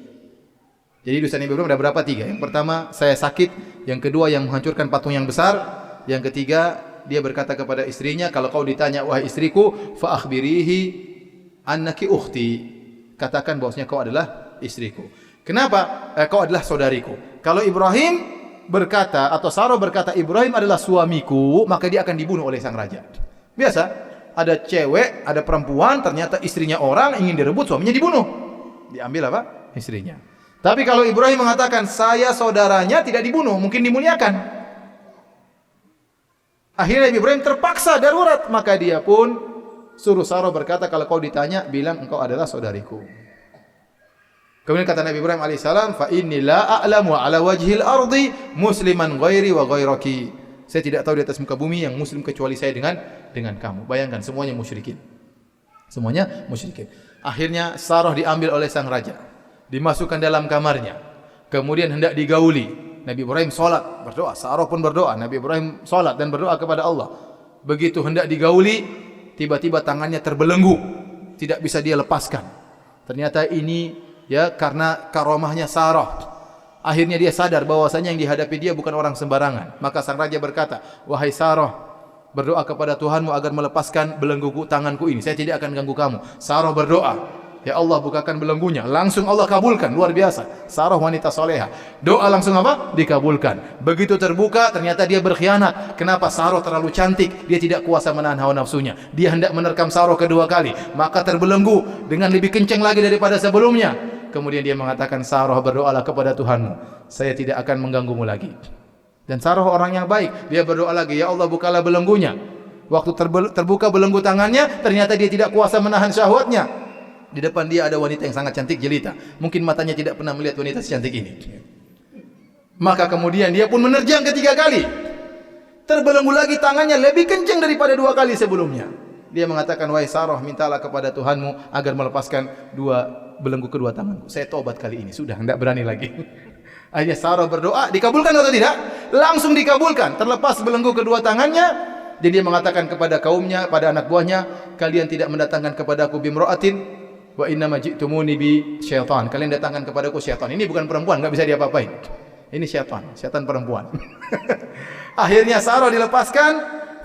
Jadi dosa Nabi Ibrahim ada berapa? 3. Yang pertama, saya sakit. Yang kedua, yang menghancurkan patung yang besar. Yang ketiga, dia berkata kepada istrinya, kalau kau ditanya, wahai istriku, fa akhbirihi annaki ukhti. Katakan bahwasanya kau adalah istriku. Kenapa? Kau adalah saudariku. Kalau Ibrahim berkata atau Sarah berkata Ibrahim adalah suamiku, maka dia akan dibunuh oleh sang raja. Biasa, ada cewek, ada perempuan, ternyata istrinya orang ingin direbut, suaminya dibunuh. Diambil apa? Istrinya. Tapi kalau Ibrahim mengatakan saya saudaranya, tidak dibunuh, mungkin dimuliakan. Akhirnya Ibrahim terpaksa darurat, maka dia pun suruh Sarah berkata, kalau kau ditanya bilang engkau adalah saudariku. Kemudian kata Nabi Ibrahim alaihissalam, fa inni la a'lamu ala wajhil ardi musliman ghairi wa ghairaki. Saya tidak tahu di atas muka bumi yang muslim kecuali saya dengan kamu. Bayangkan semuanya musyrikin. Semuanya musyrikin. Akhirnya Sarah diambil oleh sang raja, dimasukkan dalam kamarnya. Kemudian hendak digauli. Nabi Ibrahim salat, berdoa. Sarah pun berdoa. Nabi Ibrahim salat dan berdoa kepada Allah. Begitu hendak digauli, tiba-tiba tangannya terbelenggu, tidak bisa dia lepaskan. Ternyata ini ya karena karomahnya Sarah. Akhirnya dia sadar bahwasanya yang dihadapi dia bukan orang sembarangan. Maka sang raja berkata, wahai Sarah, berdoa kepada Tuhanmu agar melepaskan belenggu tanganku ini. Saya tidak akan ganggu kamu. Sarah berdoa, ya Allah bukakan belenggunya. Langsung Allah kabulkan, luar biasa. Sarah wanita soleha. Doa langsung apa? Dikabulkan. Begitu terbuka, ternyata dia berkhianat. Kenapa? Sarah terlalu cantik. Dia tidak kuasa menahan hawa nafsunya. Dia hendak menerkam Sarah kedua kali. Maka terbelenggu dengan lebih kencang lagi daripada sebelumnya. Kemudian dia mengatakan, Sarah berdoalah kepada Tuhanmu. Saya tidak akan mengganggumu lagi. Dan Sarah orang yang baik. Dia berdoa lagi, ya Allah bukalah belenggunya. Waktu terbuka belenggu tangannya, ternyata dia tidak kuasa menahan syahwatnya. Di depan dia ada wanita yang sangat cantik jelita. Mungkin matanya tidak pernah melihat wanita secantik ini. Maka kemudian dia pun menerjang ketiga kali. Terbelenggu lagi tangannya lebih kencang daripada 2 kali sebelumnya. Dia mengatakan, wahai Sarah, mintalah kepada Tuhanmu agar melepaskan belenggu kedua tanganku. Saya tobat kali ini, sudah tidak berani lagi. Akhirnya Sarah berdoa, dikabulkan atau tidak? Langsung dikabulkan. Terlepas belenggu kedua tangannya. Dan dia mengatakan kepada kaumnya, pada anak buahnya, kalian tidak mendatangkan kepadaku bimra'atin wa inna ma ji'tumuni bi syaitan. Kalian datangkan kepadaku syaitan. Ini bukan perempuan, enggak bisa diapa-apain. Ini syaitan perempuan. Akhirnya Sarah dilepaskan,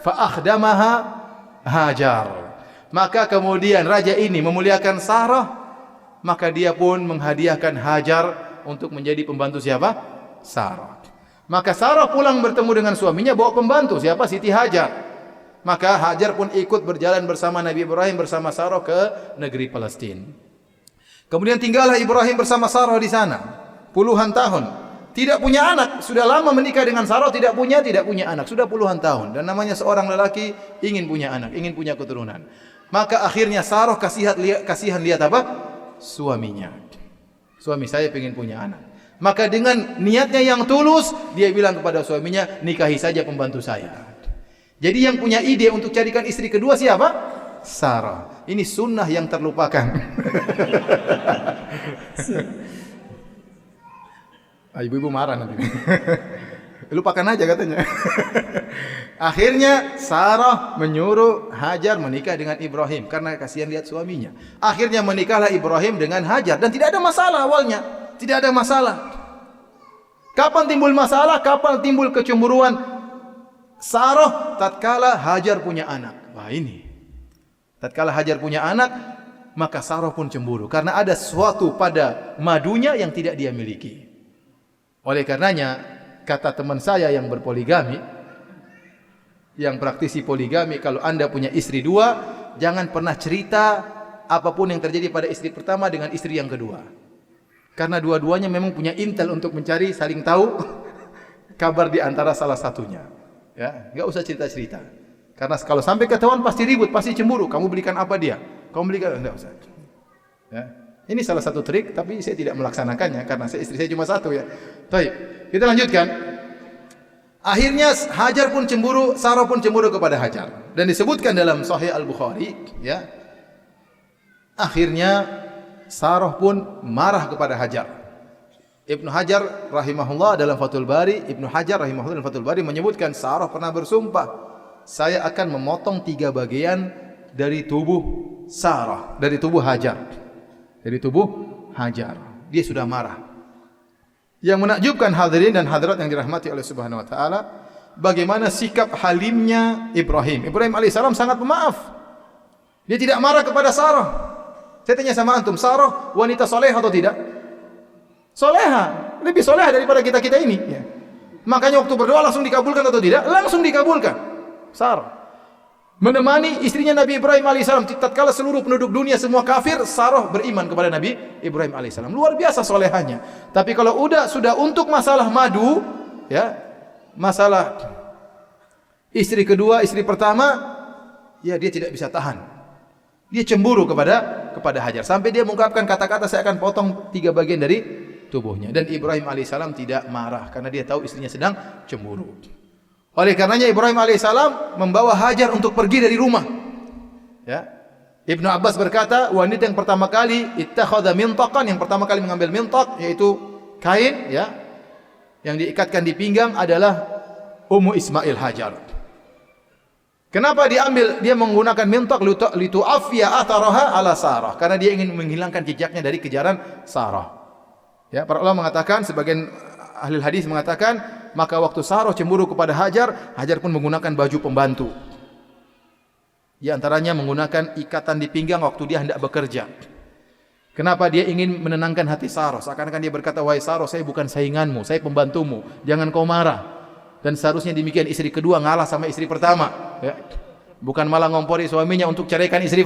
fa akhdamaha Hajar. Maka kemudian raja ini memuliakan Sarah, maka dia pun menghadiahkan Hajar untuk menjadi pembantu siapa? Sarah. Maka Sarah pulang bertemu dengan suaminya bawa pembantu siapa? Siti Hajar. Maka Hajar pun ikut berjalan bersama Nabi Ibrahim bersama Sarah ke negeri Palestina. Kemudian tinggallah Ibrahim bersama Sarah di sana puluhan tahun. Tidak punya anak, sudah lama menikah dengan Sarah, tidak punya anak, sudah puluhan tahun. Dan namanya seorang lelaki ingin punya anak, ingin punya keturunan. Maka akhirnya Sarah kasihan lihat apa? Suaminya. Suami saya ingin punya anak. Maka dengan niatnya yang tulus, dia bilang kepada suaminya, nikahi saja pembantu saya. Jadi yang punya ide untuk carikan istri kedua siapa? Sarah. Ini sunnah yang terlupakan. Ibu-ibu marah nanti. Lupakan aja katanya. Akhirnya Sarah menyuruh Hajar menikah dengan Ibrahim karena kasihan lihat suaminya. Akhirnya menikahlah Ibrahim dengan Hajar dan tidak ada masalah awalnya. Tidak ada masalah. Kapan timbul masalah? Kapan timbul kecemburuan? Sarah tatkala Hajar punya anak. Wah ini. Tatkala Hajar punya anak, maka Sarah pun cemburu karena ada sesuatu pada madunya yang tidak dia miliki. Oleh karenanya, kata teman saya yang berpoligami, yang praktisi poligami, kalau Anda punya istri 2, jangan pernah cerita apapun yang terjadi pada istri pertama dengan istri yang kedua. Karena dua-duanya memang punya intel untuk mencari saling tahu kabar di antara salah satunya. Ya, enggak usah cerita-cerita. Karena kalau sampai ketahuan pasti ribut, pasti cemburu. Kamu belikan apa dia? Kamu belikan, enggak usah. Ya. Ini salah satu trik, tapi saya tidak melaksanakannya karena istri saya cuma 1 ya. Baik, kita lanjutkan. Akhirnya Hajar pun cemburu, Sarah pun cemburu kepada Hajar. Dan disebutkan dalam Sahih Al-Bukhari, ya. Akhirnya Sarah pun marah kepada Hajar. Ibnu Hajar rahimahullah dalam Fathul Bari, menyebutkan Sarah pernah bersumpah, saya akan memotong 3 bagian dari tubuh Sarah, dari tubuh Hajar. Dari tubuh Hajar. Dia sudah marah. Yang menakjubkan hadirin dan hadirat yang dirahmati oleh Subhanahu wa taala, bagaimana sikap halimnya Ibrahim. Ibrahim alaihissalam sangat pemaaf. Dia tidak marah kepada Sarah. Saya tanya sama antum, Sarah wanita soleha atau tidak? Soleha, lebih soleha daripada kita ini. Ya. Makanya waktu berdoa langsung dikabulkan atau tidak? Langsung dikabulkan. Sarah menemani istrinya Nabi Ibrahim alaihissalam. Tatkala seluruh penduduk dunia semua kafir, Sarah beriman kepada Nabi Ibrahim alaihissalam. Luar biasa solehanya. Tapi kalau sudah untuk masalah madu, ya, masalah istri kedua, istri pertama, ya dia tidak bisa tahan. Dia cemburu kepada Hajar. Sampai dia mengungkapkan kata-kata, saya akan potong 3 bagian dari tubuhnya. Dan Ibrahim alaihissalam tidak marah karena dia tahu istrinya sedang cemburu. Oleh karenanya Ibrahim alaihissalam membawa Hajar untuk pergi dari rumah. Ya. Ibnu Abbas berkata, wanita yang pertama kali ittakhadha mintaqan, yang pertama kali mengambil mintaq, yaitu kain, ya, yang diikatkan di pinggang adalah Ummu Ismail Hajar. Kenapa dia menggunakan mintaq litu'affiya atharaha ala Sarah? Karena dia ingin menghilangkan jejaknya dari kejaran Sarah. Ya, para ulama mengatakan, sebagian ahli hadis mengatakan, maka waktu Sarah cemburu kepada Hajar, Hajar pun menggunakan baju pembantu. Di antaranya menggunakan ikatan di pinggang waktu dia hendak bekerja. Kenapa? Dia ingin menenangkan hati Sarah. Seakan-akan dia berkata, wahai Sarah, saya bukan sainganmu, saya pembantumu, jangan kau marah. Dan seharusnya demikian, istri kedua ngalah sama istri pertama, ya. Bukan malah ngompori suaminya untuk ceraikan istri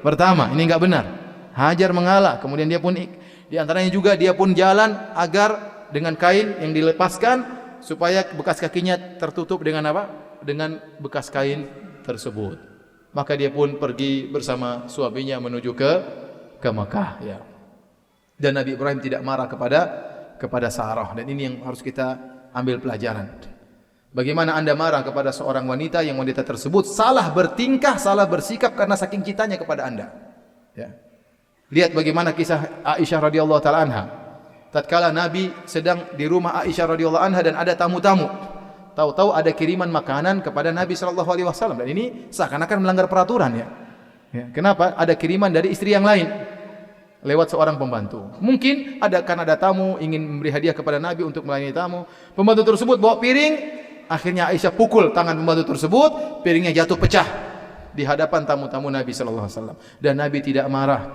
pertama. Ini enggak benar. Hajar mengalah, kemudian dia pun di antaranya juga dia pun jalan agar dengan kain yang dilepaskan supaya bekas kakinya tertutup dengan apa? Dengan bekas kain tersebut. Maka dia pun pergi bersama suaminya menuju ke Mekah, ya. Dan Nabi Ibrahim tidak marah kepada Sarah, dan ini yang harus kita ambil pelajaran. Bagaimana Anda marah kepada seorang wanita yang wanita tersebut salah bertingkah, salah bersikap karena saking cintanya kepada Anda. Ya. Lihat bagaimana kisah Aisyah radhiyallahu taala anha. Tatkala Nabi sedang di rumah Aisyah radhiyallahu anha dan ada tamu-tamu. Tahu-tahu ada kiriman makanan kepada Nabi sallallahu alaihi wasallam, dan ini seakan-akan melanggar peraturan, ya. Ya. Kenapa? Ada kiriman dari istri yang lain lewat seorang pembantu. Mungkin ada tamu ingin memberi hadiah kepada Nabi untuk melayani tamu. Pembantu tersebut bawa piring. Akhirnya Aisyah pukul tangan pembantu tersebut, piringnya jatuh pecah di hadapan tamu-tamu Nabi sallallahu alaihi wasallam. Dan Nabi tidak marah.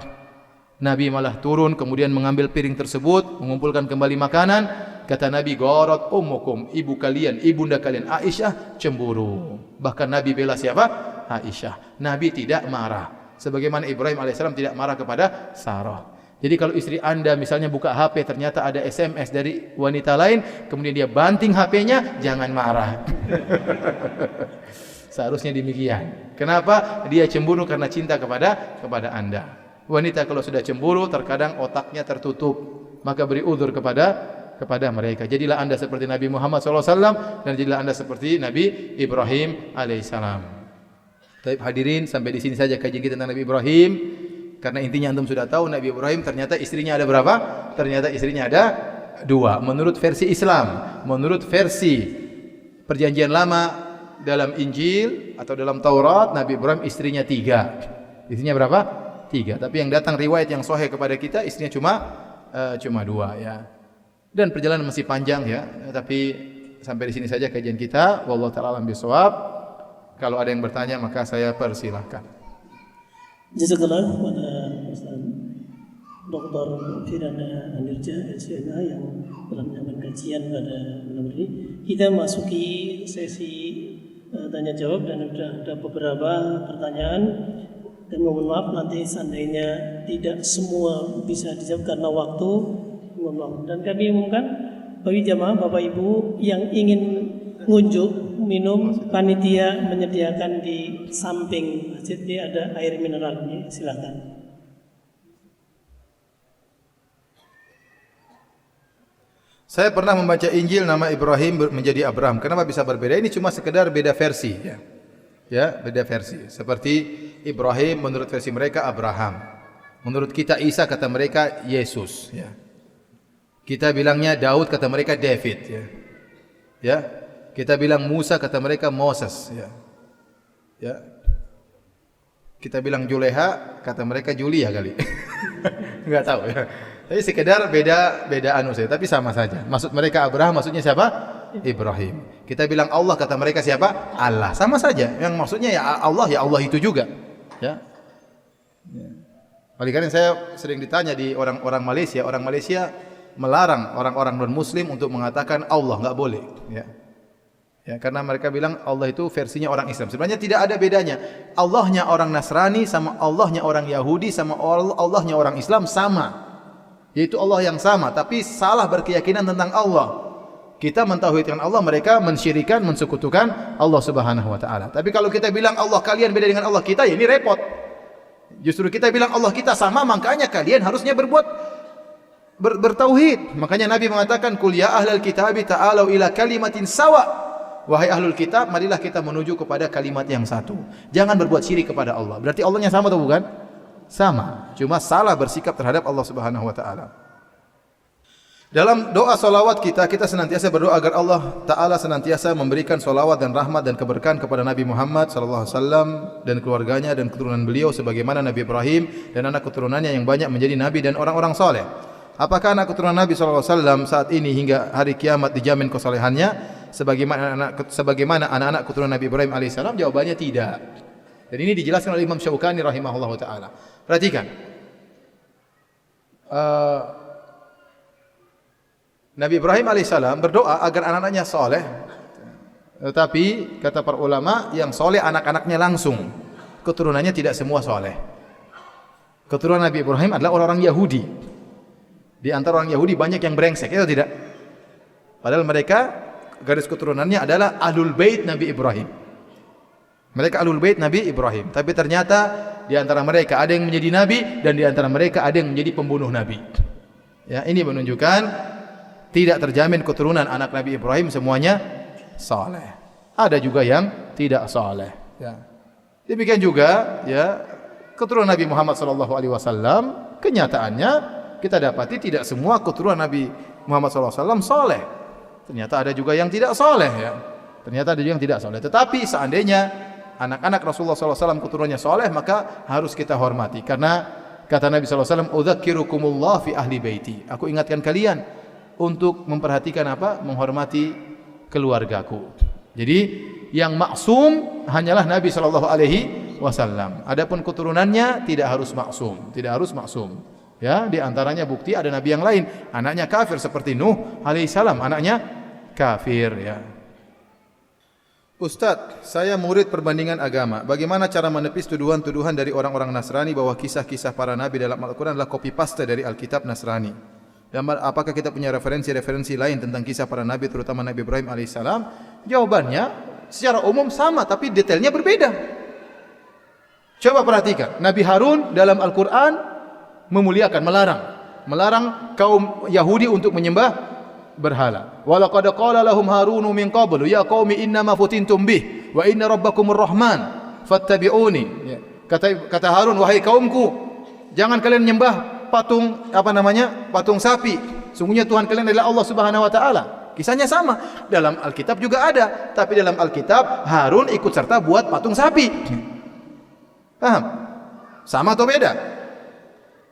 Nabi malah turun kemudian mengambil piring tersebut, mengumpulkan kembali makanan. Kata Nabi, "Gharat ummukum, ibu kalian, ibunda kalian Aisyah cemburu." Bahkan Nabi bela siapa? Aisyah. Nabi tidak marah. Sebagaimana Ibrahim alaihissalam tidak marah kepada Sarah. Jadi kalau istri Anda misalnya buka HP ternyata ada SMS dari wanita lain, kemudian dia banting HP-nya, jangan marah. Seharusnya demikian. Kenapa? Dia cemburu karena cinta kepada Anda. Wanita kalau sudah cemburu terkadang otaknya tertutup, maka beri uzur kepada mereka. Jadilah Anda seperti Nabi Muhammad SAW, dan jadilah Anda seperti Nabi Ibrahim alaihissalam. Baik hadirin, sampai di sini saja kajian kita tentang Nabi Ibrahim. Karena intinya antum sudah tahu Nabi Ibrahim ternyata istrinya ada berapa? Ternyata istrinya ada 2. Menurut versi Islam, menurut versi Perjanjian Lama dalam Injil atau dalam Taurat, Nabi Ibrahim istrinya 3. Istrinya berapa? 3. Tapi yang datang riwayat yang sahih kepada kita istrinya cuma 2, ya. Dan perjalanan masih panjang, ya. Tapi sampai di sini saja kajian kita. Wallahu taala alam bisawab. Kalau ada yang bertanya maka saya persilahkan. Jazakallah kepada Ustaz Dr. Firanda Anirja LCMA yang telah menyampaikan kajian pada malam ini. Kita masuki sesi tanya jawab, dan sudah ada beberapa pertanyaan, dan mohon maaf nanti seandainya tidak semua bisa dijawab karena waktu, mohon maaf. Dan kami umumkan bagi jamaah Bapak Ibu yang ingin ngunjuk minum, panitia menyediakan di samping masjid ini ada air mineralnya, silakan. Saya pernah membaca Injil nama Ibrahim menjadi Abraham. Kenapa bisa berbeda? Ini cuma sekedar beda versi ya. Ya, beda versi. Seperti Ibrahim menurut versi mereka Abraham. Menurut kita Isa kata mereka Yesus ya. Kita bilangnya Daud kata mereka David ya. Ya. Kita bilang Musa kata mereka Moses ya. Ya. Kita bilang Juleha kata mereka Julia kali. Enggak tahu ya. Tapi sekedar beda anu saja, tapi sama saja. Maksud mereka Abraham, maksudnya siapa? Ibrahim. Kita bilang Allah, kata mereka siapa? Allah. Sama saja. Yang maksudnya ya Allah itu juga. Ya. Oleh karena saya sering ditanya di orang Malaysia melarang orang-orang non-muslim untuk mengatakan Allah, enggak boleh, ya. Ya, karena mereka bilang Allah itu versinya orang Islam. Sebenarnya tidak ada bedanya. Allahnya orang Nasrani sama Allahnya orang Yahudi sama Allahnya orang Islam sama. Yaitu Allah yang sama, tapi salah berkeyakinan tentang Allah. Kita mentauhidkan Allah, mereka mensyirikan, mensekutukan Allah Subhanahu wa taala. Tapi kalau kita bilang Allah kalian beda dengan Allah kita, ya ini repot. Justru kita bilang Allah kita sama, makanya kalian harusnya bertauhid. Makanya Nabi mengatakan, "Qul ya ahlal kitabi ta'alu ila kalimatin sawa." Wahai ahlul kitab, marilah kita menuju kepada kalimat yang satu. Jangan berbuat syirik kepada Allah. Berarti Allahnya sama atau bukan? Sama. Cuma salah bersikap terhadap Allah Subhanahu wa taala. Dalam doa salawat kita senantiasa berdoa agar Allah taala senantiasa memberikan salawat dan rahmat dan keberkahan kepada Nabi Muhammad sallallahu alaihi wasallam dan keluarganya dan keturunan beliau sebagaimana Nabi Ibrahim dan anak keturunannya yang banyak menjadi nabi dan orang-orang saleh. Apakah anak keturunan Nabi sallallahu alaihi wasallam saat ini hingga hari kiamat dijamin kesalehannya sebagaimana anak-anak keturunan Nabi Ibrahim alaihissalam? Jawabannya tidak. Dan ini dijelaskan oleh Imam Syaukani rahimahullahu taala. Perhatikan. Nabi Ibrahim alaihissalam berdoa agar anak-anaknya soleh. Tetapi kata para ulama, yang soleh anak-anaknya langsung. Keturunannya tidak semua soleh. Keturunan Nabi Ibrahim adalah orang-orang Yahudi. Di antara orang Yahudi banyak yang brengsek, itu tidak? Padahal mereka garis keturunannya adalah Ahlul Bait Nabi Ibrahim. Mereka Ahlul Bait Nabi Ibrahim. Tapi ternyata di antara mereka ada yang menjadi nabi dan di antara mereka ada yang menjadi pembunuh nabi. Ya, ini menunjukkan tidak terjamin keturunan anak Nabi Ibrahim semuanya saleh. Ada juga yang tidak saleh. Ya. Demikian juga ya keturunan Nabi Muhammad sallallahu alaihi wasallam, kenyataannya kita dapati tidak semua keturunan Nabi Muhammad sallallahu alaihi wasallam saleh. Ternyata ada juga yang tidak saleh ya. Ternyata ada juga yang tidak saleh. Tetapi seandainya anak-anak Rasulullah SAW keturunannya soleh, maka harus kita hormati. Karena kata Nabi SAW, "Udzakirukumullah fi ahli baiti." Aku ingatkan kalian untuk memperhatikan apa? Menghormati keluargaku. Jadi yang maksum hanyalah Nabi SAW. Adapun keturunannya tidak harus maksum, tidak harus maksum. Ya, di antaranya bukti ada nabi yang lain, anaknya kafir seperti Nuh alaihissalam, anaknya kafir ya. Ustaz, saya murid perbandingan agama. Bagaimana cara menepis tuduhan-tuduhan dari orang-orang Nasrani bahwa kisah-kisah para nabi dalam Al-Quran adalah copy paste dari Alkitab Nasrani? Dan apakah kita punya referensi-referensi lain tentang kisah para nabi, terutama Nabi Ibrahim alaihissalam? Jawabannya secara umum sama, tapi detailnya berbeda. Coba perhatikan, Nabi Harun dalam Al-Quran memuliakan, melarang kaum Yahudi untuk menyembah berhala. Walaqad qala lahum Harunu min qablu ya qaumi innama futintum bih wa inna rabbakumur rahman fattabi'uni. Ya. Kata Harun, wahai kaumku, jangan kalian menyembah patung sapi. Sungguhnya Tuhan kalian adalah Allah Subhanahu wa taala. Kisahnya sama. Dalam Alkitab juga ada, tapi dalam Alkitab Harun ikut serta buat patung sapi. Paham? Sama atau beda?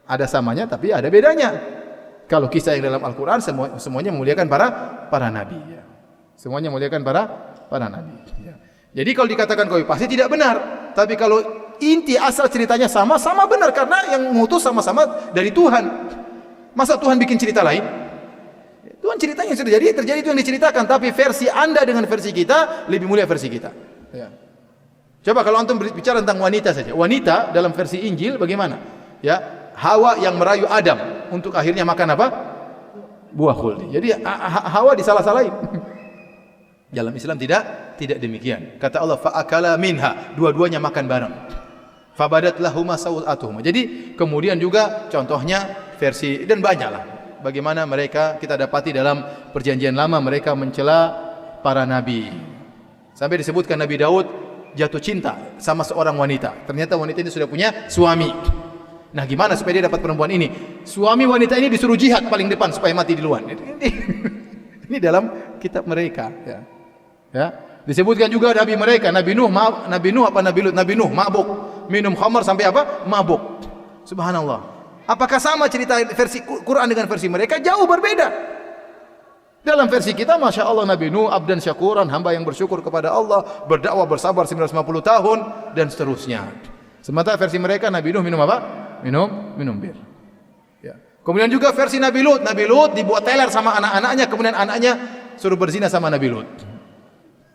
Ada samanya tapi ada bedanya. Kalau kisah yang dalam Al-Quran semuanya memuliakan para nabi. Ya. Semuanya memuliakan para nabi. Ya. Jadi kalau dikatakan copy paste tidak benar. Tapi kalau inti asal ceritanya sama benar karena yang mengutus sama-sama dari Tuhan. Masa Tuhan bikin cerita lain? Tuhan ceritanya sudah terjadi itu yang diceritakan. Tapi versi Anda dengan versi kita lebih mulia versi kita. Ya. Coba kalau antum bicara tentang wanita saja. Wanita dalam versi Injil bagaimana? Ya. Hawa yang merayu Adam untuk akhirnya makan apa? Buah khuldi. Jadi Hawa disalah-salahin. Dalam Islam tidak demikian. Kata Allah, fa'akala minha, dua-duanya makan bareng. Fabadat lahuma sawatuhuma. Jadi kemudian juga contohnya versi dan banyaklah bagaimana mereka kita dapati dalam perjanjian lama mereka mencela para nabi. Sampai disebutkan Nabi Daud jatuh cinta sama seorang wanita. Ternyata wanita ini sudah punya suami. Nah, gimana supaya dia dapat perempuan ini? Suami wanita ini disuruh jihad paling depan supaya mati duluan. Ini dalam kitab mereka. Ya. Disebutkan juga Nabi mereka, Nabi Nuh apa Nabi Lut? Nabi Nuh mabuk, minum khamar sampai apa? Mabuk. Subhanallah. Apakah sama cerita versi Quran dengan versi mereka? Jauh berbeda. Dalam versi kita, Masya Allah, Nabi Nuh abdan syakuran, hamba yang bersyukur kepada Allah, berdakwah bersabar 950 tahun dan seterusnya. Sementara versi mereka, Nabi Nuh minum apa? Minum bir. Ya. Kemudian juga versi Nabi Lut dibuat teler sama anak-anaknya, kemudian anaknya suruh berzina sama Nabi Lut.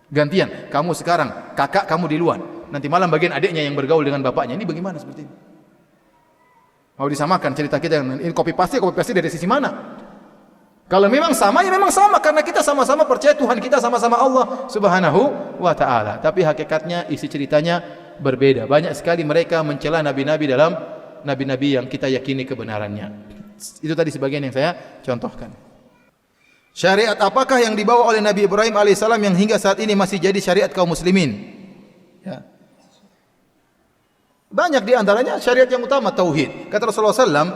Gantian, kamu sekarang kakak kamu duluan, nanti malam bagian adiknya yang bergaul dengan bapaknya. Ini bagaimana seperti ini? Mau disamakan cerita kita dengan ini copy paste dari sisi mana? Kalau memang sama, ya memang sama karena kita sama-sama percaya Tuhan kita sama-sama Allah Subhanahu wa taala. Tapi hakikatnya isi ceritanya berbeda. Banyak sekali mereka mencela nabi-nabi dalam nabi-nabi yang kita yakini kebenarannya. Itu tadi sebagian yang saya contohkan. Syariat apakah yang dibawa oleh Nabi Ibrahim alaihissalam yang hingga saat ini masih jadi syariat kaum muslimin? Ya. Banyak di antaranya syariat yang utama tauhid. Kata Rasulullah SAW,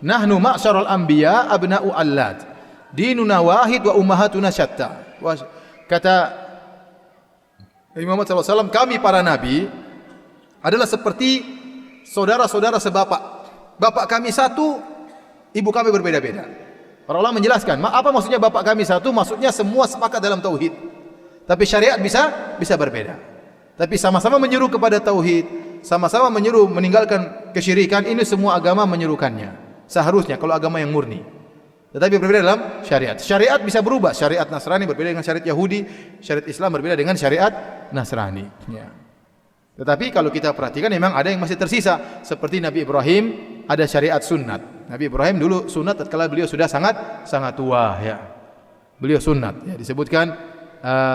nahnu ma'syarul anbiya abna'u allad, dinuna wahid wa ummahatuna syatta. Kata Nabi Muhammad SAW, kami para nabi adalah seperti saudara-saudara sebapak. Bapak kami satu, ibu kami berbeda-beda. Para ulama menjelaskan, apa maksudnya bapak kami satu? Maksudnya semua sepakat dalam tauhid. Tapi syariat bisa berbeda. Tapi sama-sama menyeru kepada tauhid, sama-sama menyeru meninggalkan kesyirikan. Ini semua agama menyerukannya. Seharusnya kalau agama yang murni. Tetapi berbeda dalam syariat. Syariat bisa berubah. Syariat Nasrani berbeda dengan syariat Yahudi, syariat Islam berbeda dengan syariat Nasrani. Ya. Tetapi kalau kita perhatikan memang ada yang masih tersisa. Seperti Nabi Ibrahim ada syariat sunat. Nabi Ibrahim dulu sunat tatkala beliau sudah sangat tua ya. Beliau sunat ya, disebutkan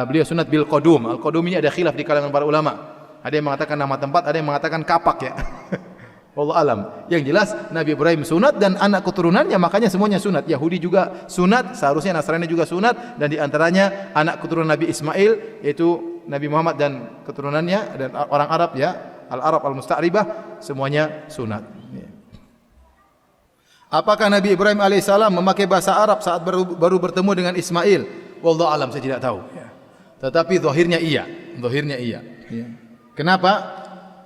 beliau sunat bil qadum. Al qadum ini ada khilaf di kalangan para ulama. Ada yang mengatakan nama tempat, ada yang mengatakan kapak ya. Wallahu alam. Yang jelas Nabi Ibrahim sunat dan anak keturunannya makanya semuanya sunat. Yahudi juga sunat, seharusnya Nasrani juga sunat, dan di antaranya anak keturunan Nabi Ismail yaitu Nabi Muhammad dan keturunannya dan orang Arab ya, al-Arab al-Musta'ribah semuanya sunat. Ya. Apakah Nabi Ibrahim alaihissalam memakai bahasa Arab saat baru bertemu dengan Ismail? Wallahu alam, saya tidak tahu. Ya. Tetapi zahirnya iya. Ya. Kenapa?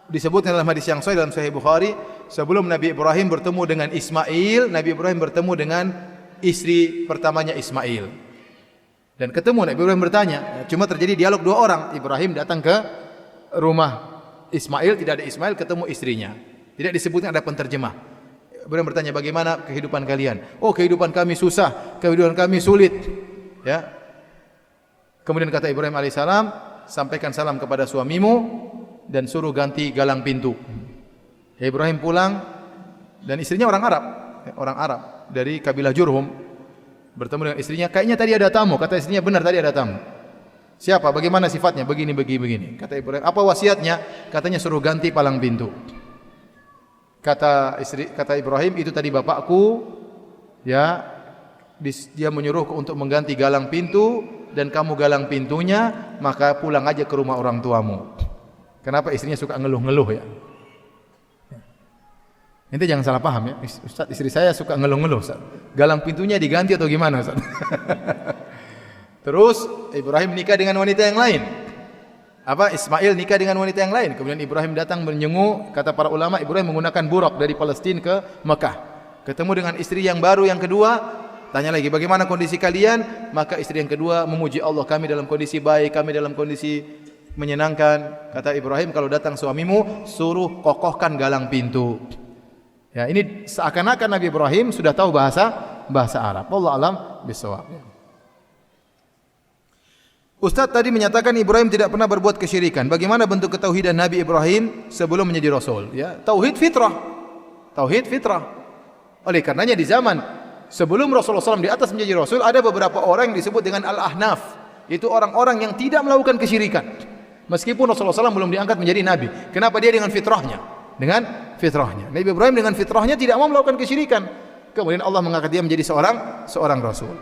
Disebutkan dalam hadis yang sahih dalam Sahih Bukhari, sebelum Nabi Ibrahim bertemu dengan Ismail, Nabi Ibrahim bertemu dengan istri pertamanya Ismail. Dan ketemu Nabi Ibrahim bertanya, cuma terjadi dialog dua orang. Ibrahim datang ke rumah Ismail, tidak ada Ismail, ketemu istrinya. Tidak disebutkan ada penterjemah. Ibrahim bertanya, bagaimana kehidupan kalian? Oh, kehidupan kami susah, kehidupan kami sulit. Ya. Kemudian kata Ibrahim alaihissalam, sampaikan salam kepada suamimu dan suruh ganti galang pintu. Ibrahim pulang dan istrinya orang Arab dari kabilah Jurhum, bertemu dengan istrinya. Kayaknya tadi ada tamu. Kata istrinya, benar tadi ada tamu. Siapa? Bagaimana sifatnya? Begini. Kata Ibrahim, apa wasiatnya? Katanya suruh ganti palang pintu. Kata Ibrahim, itu tadi bapakku. Ya, dia menyuruhku untuk mengganti galang pintu dan kamu galang pintunya, maka pulang aja ke rumah orang tuamu. Kenapa istrinya suka ngeluh-ngeluh ya? Nanti jangan salah paham ya. Ustaz, istri saya suka ngeluh-ngeluh. Ustaz. Galang pintunya diganti atau gimana Ustaz? Terus Ibrahim nikah dengan wanita yang lain. Ismail nikah dengan wanita yang lain. Kemudian Ibrahim datang menjenguk. Kata para ulama, Ibrahim menggunakan buraq dari Palestina ke Mekah. Ketemu dengan istri yang baru yang kedua. Tanya lagi, bagaimana kondisi kalian? Maka istri yang kedua memuji Allah, kami dalam kondisi baik, kami dalam kondisi menyenangkan. Kata Ibrahim, kalau datang suamimu, suruh kokohkan galang pintu. Ya, ini seakan-akan Nabi Ibrahim sudah tahu bahasa Arab. Wallahu alam bisawab. Ustaz tadi menyatakan Ibrahim tidak pernah berbuat kesyirikan. Bagaimana bentuk ketauhidan Nabi Ibrahim sebelum menjadi rasul? Ya, tauhid fitrah. Oleh karenanya di zaman sebelum Rasulullah SAW di atas menjadi rasul, ada beberapa orang yang disebut dengan al-ahnaf. Itu orang-orang yang tidak melakukan kesyirikan. Meskipun Rasulullah SAW belum diangkat menjadi nabi. Kenapa? Dia dengan fitrahnya. Nabi Ibrahim dengan fitrahnya tidak mau melakukan kesyirikan. kemudian Allah mengangkat dia menjadi seorang rasul.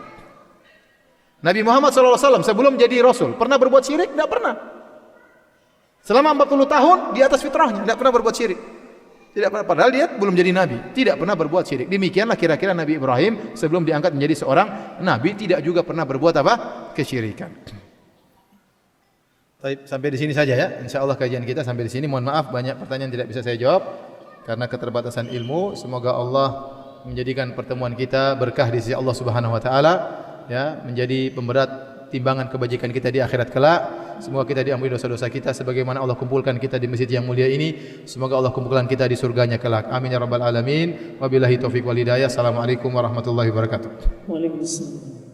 Nabi Muhammad SAW sebelum jadi rasul pernah berbuat syirik? Tidak pernah. Selama 40 tahun di atas fitrahnya, tidak pernah berbuat syirik. Tidak pernah, padahal dia belum jadi nabi, tidak pernah berbuat syirik. Demikianlah kira-kira Nabi Ibrahim sebelum diangkat menjadi seorang nabi tidak juga pernah berbuat apa? Kesyirikan. Sampai di sini saja ya. Insyaallah kajian kita sampai di sini. Mohon maaf banyak pertanyaan tidak bisa saya jawab karena keterbatasan ilmu. Semoga Allah menjadikan pertemuan kita berkah di sisi Allah Subhanahu wa taala, ya, menjadi pemberat timbangan kebajikan kita di akhirat kelak. Semoga kita diampuni dosa-dosa kita sebagaimana Allah kumpulkan kita di masjid yang mulia ini. Semoga Allah kumpulkan kita di surganya kelak. Amin ya rabbal alamin. Wabillahi taufiq wal hidayah. Assalamualaikum warahmatullahi wabarakatuh. Waalaikumsalam.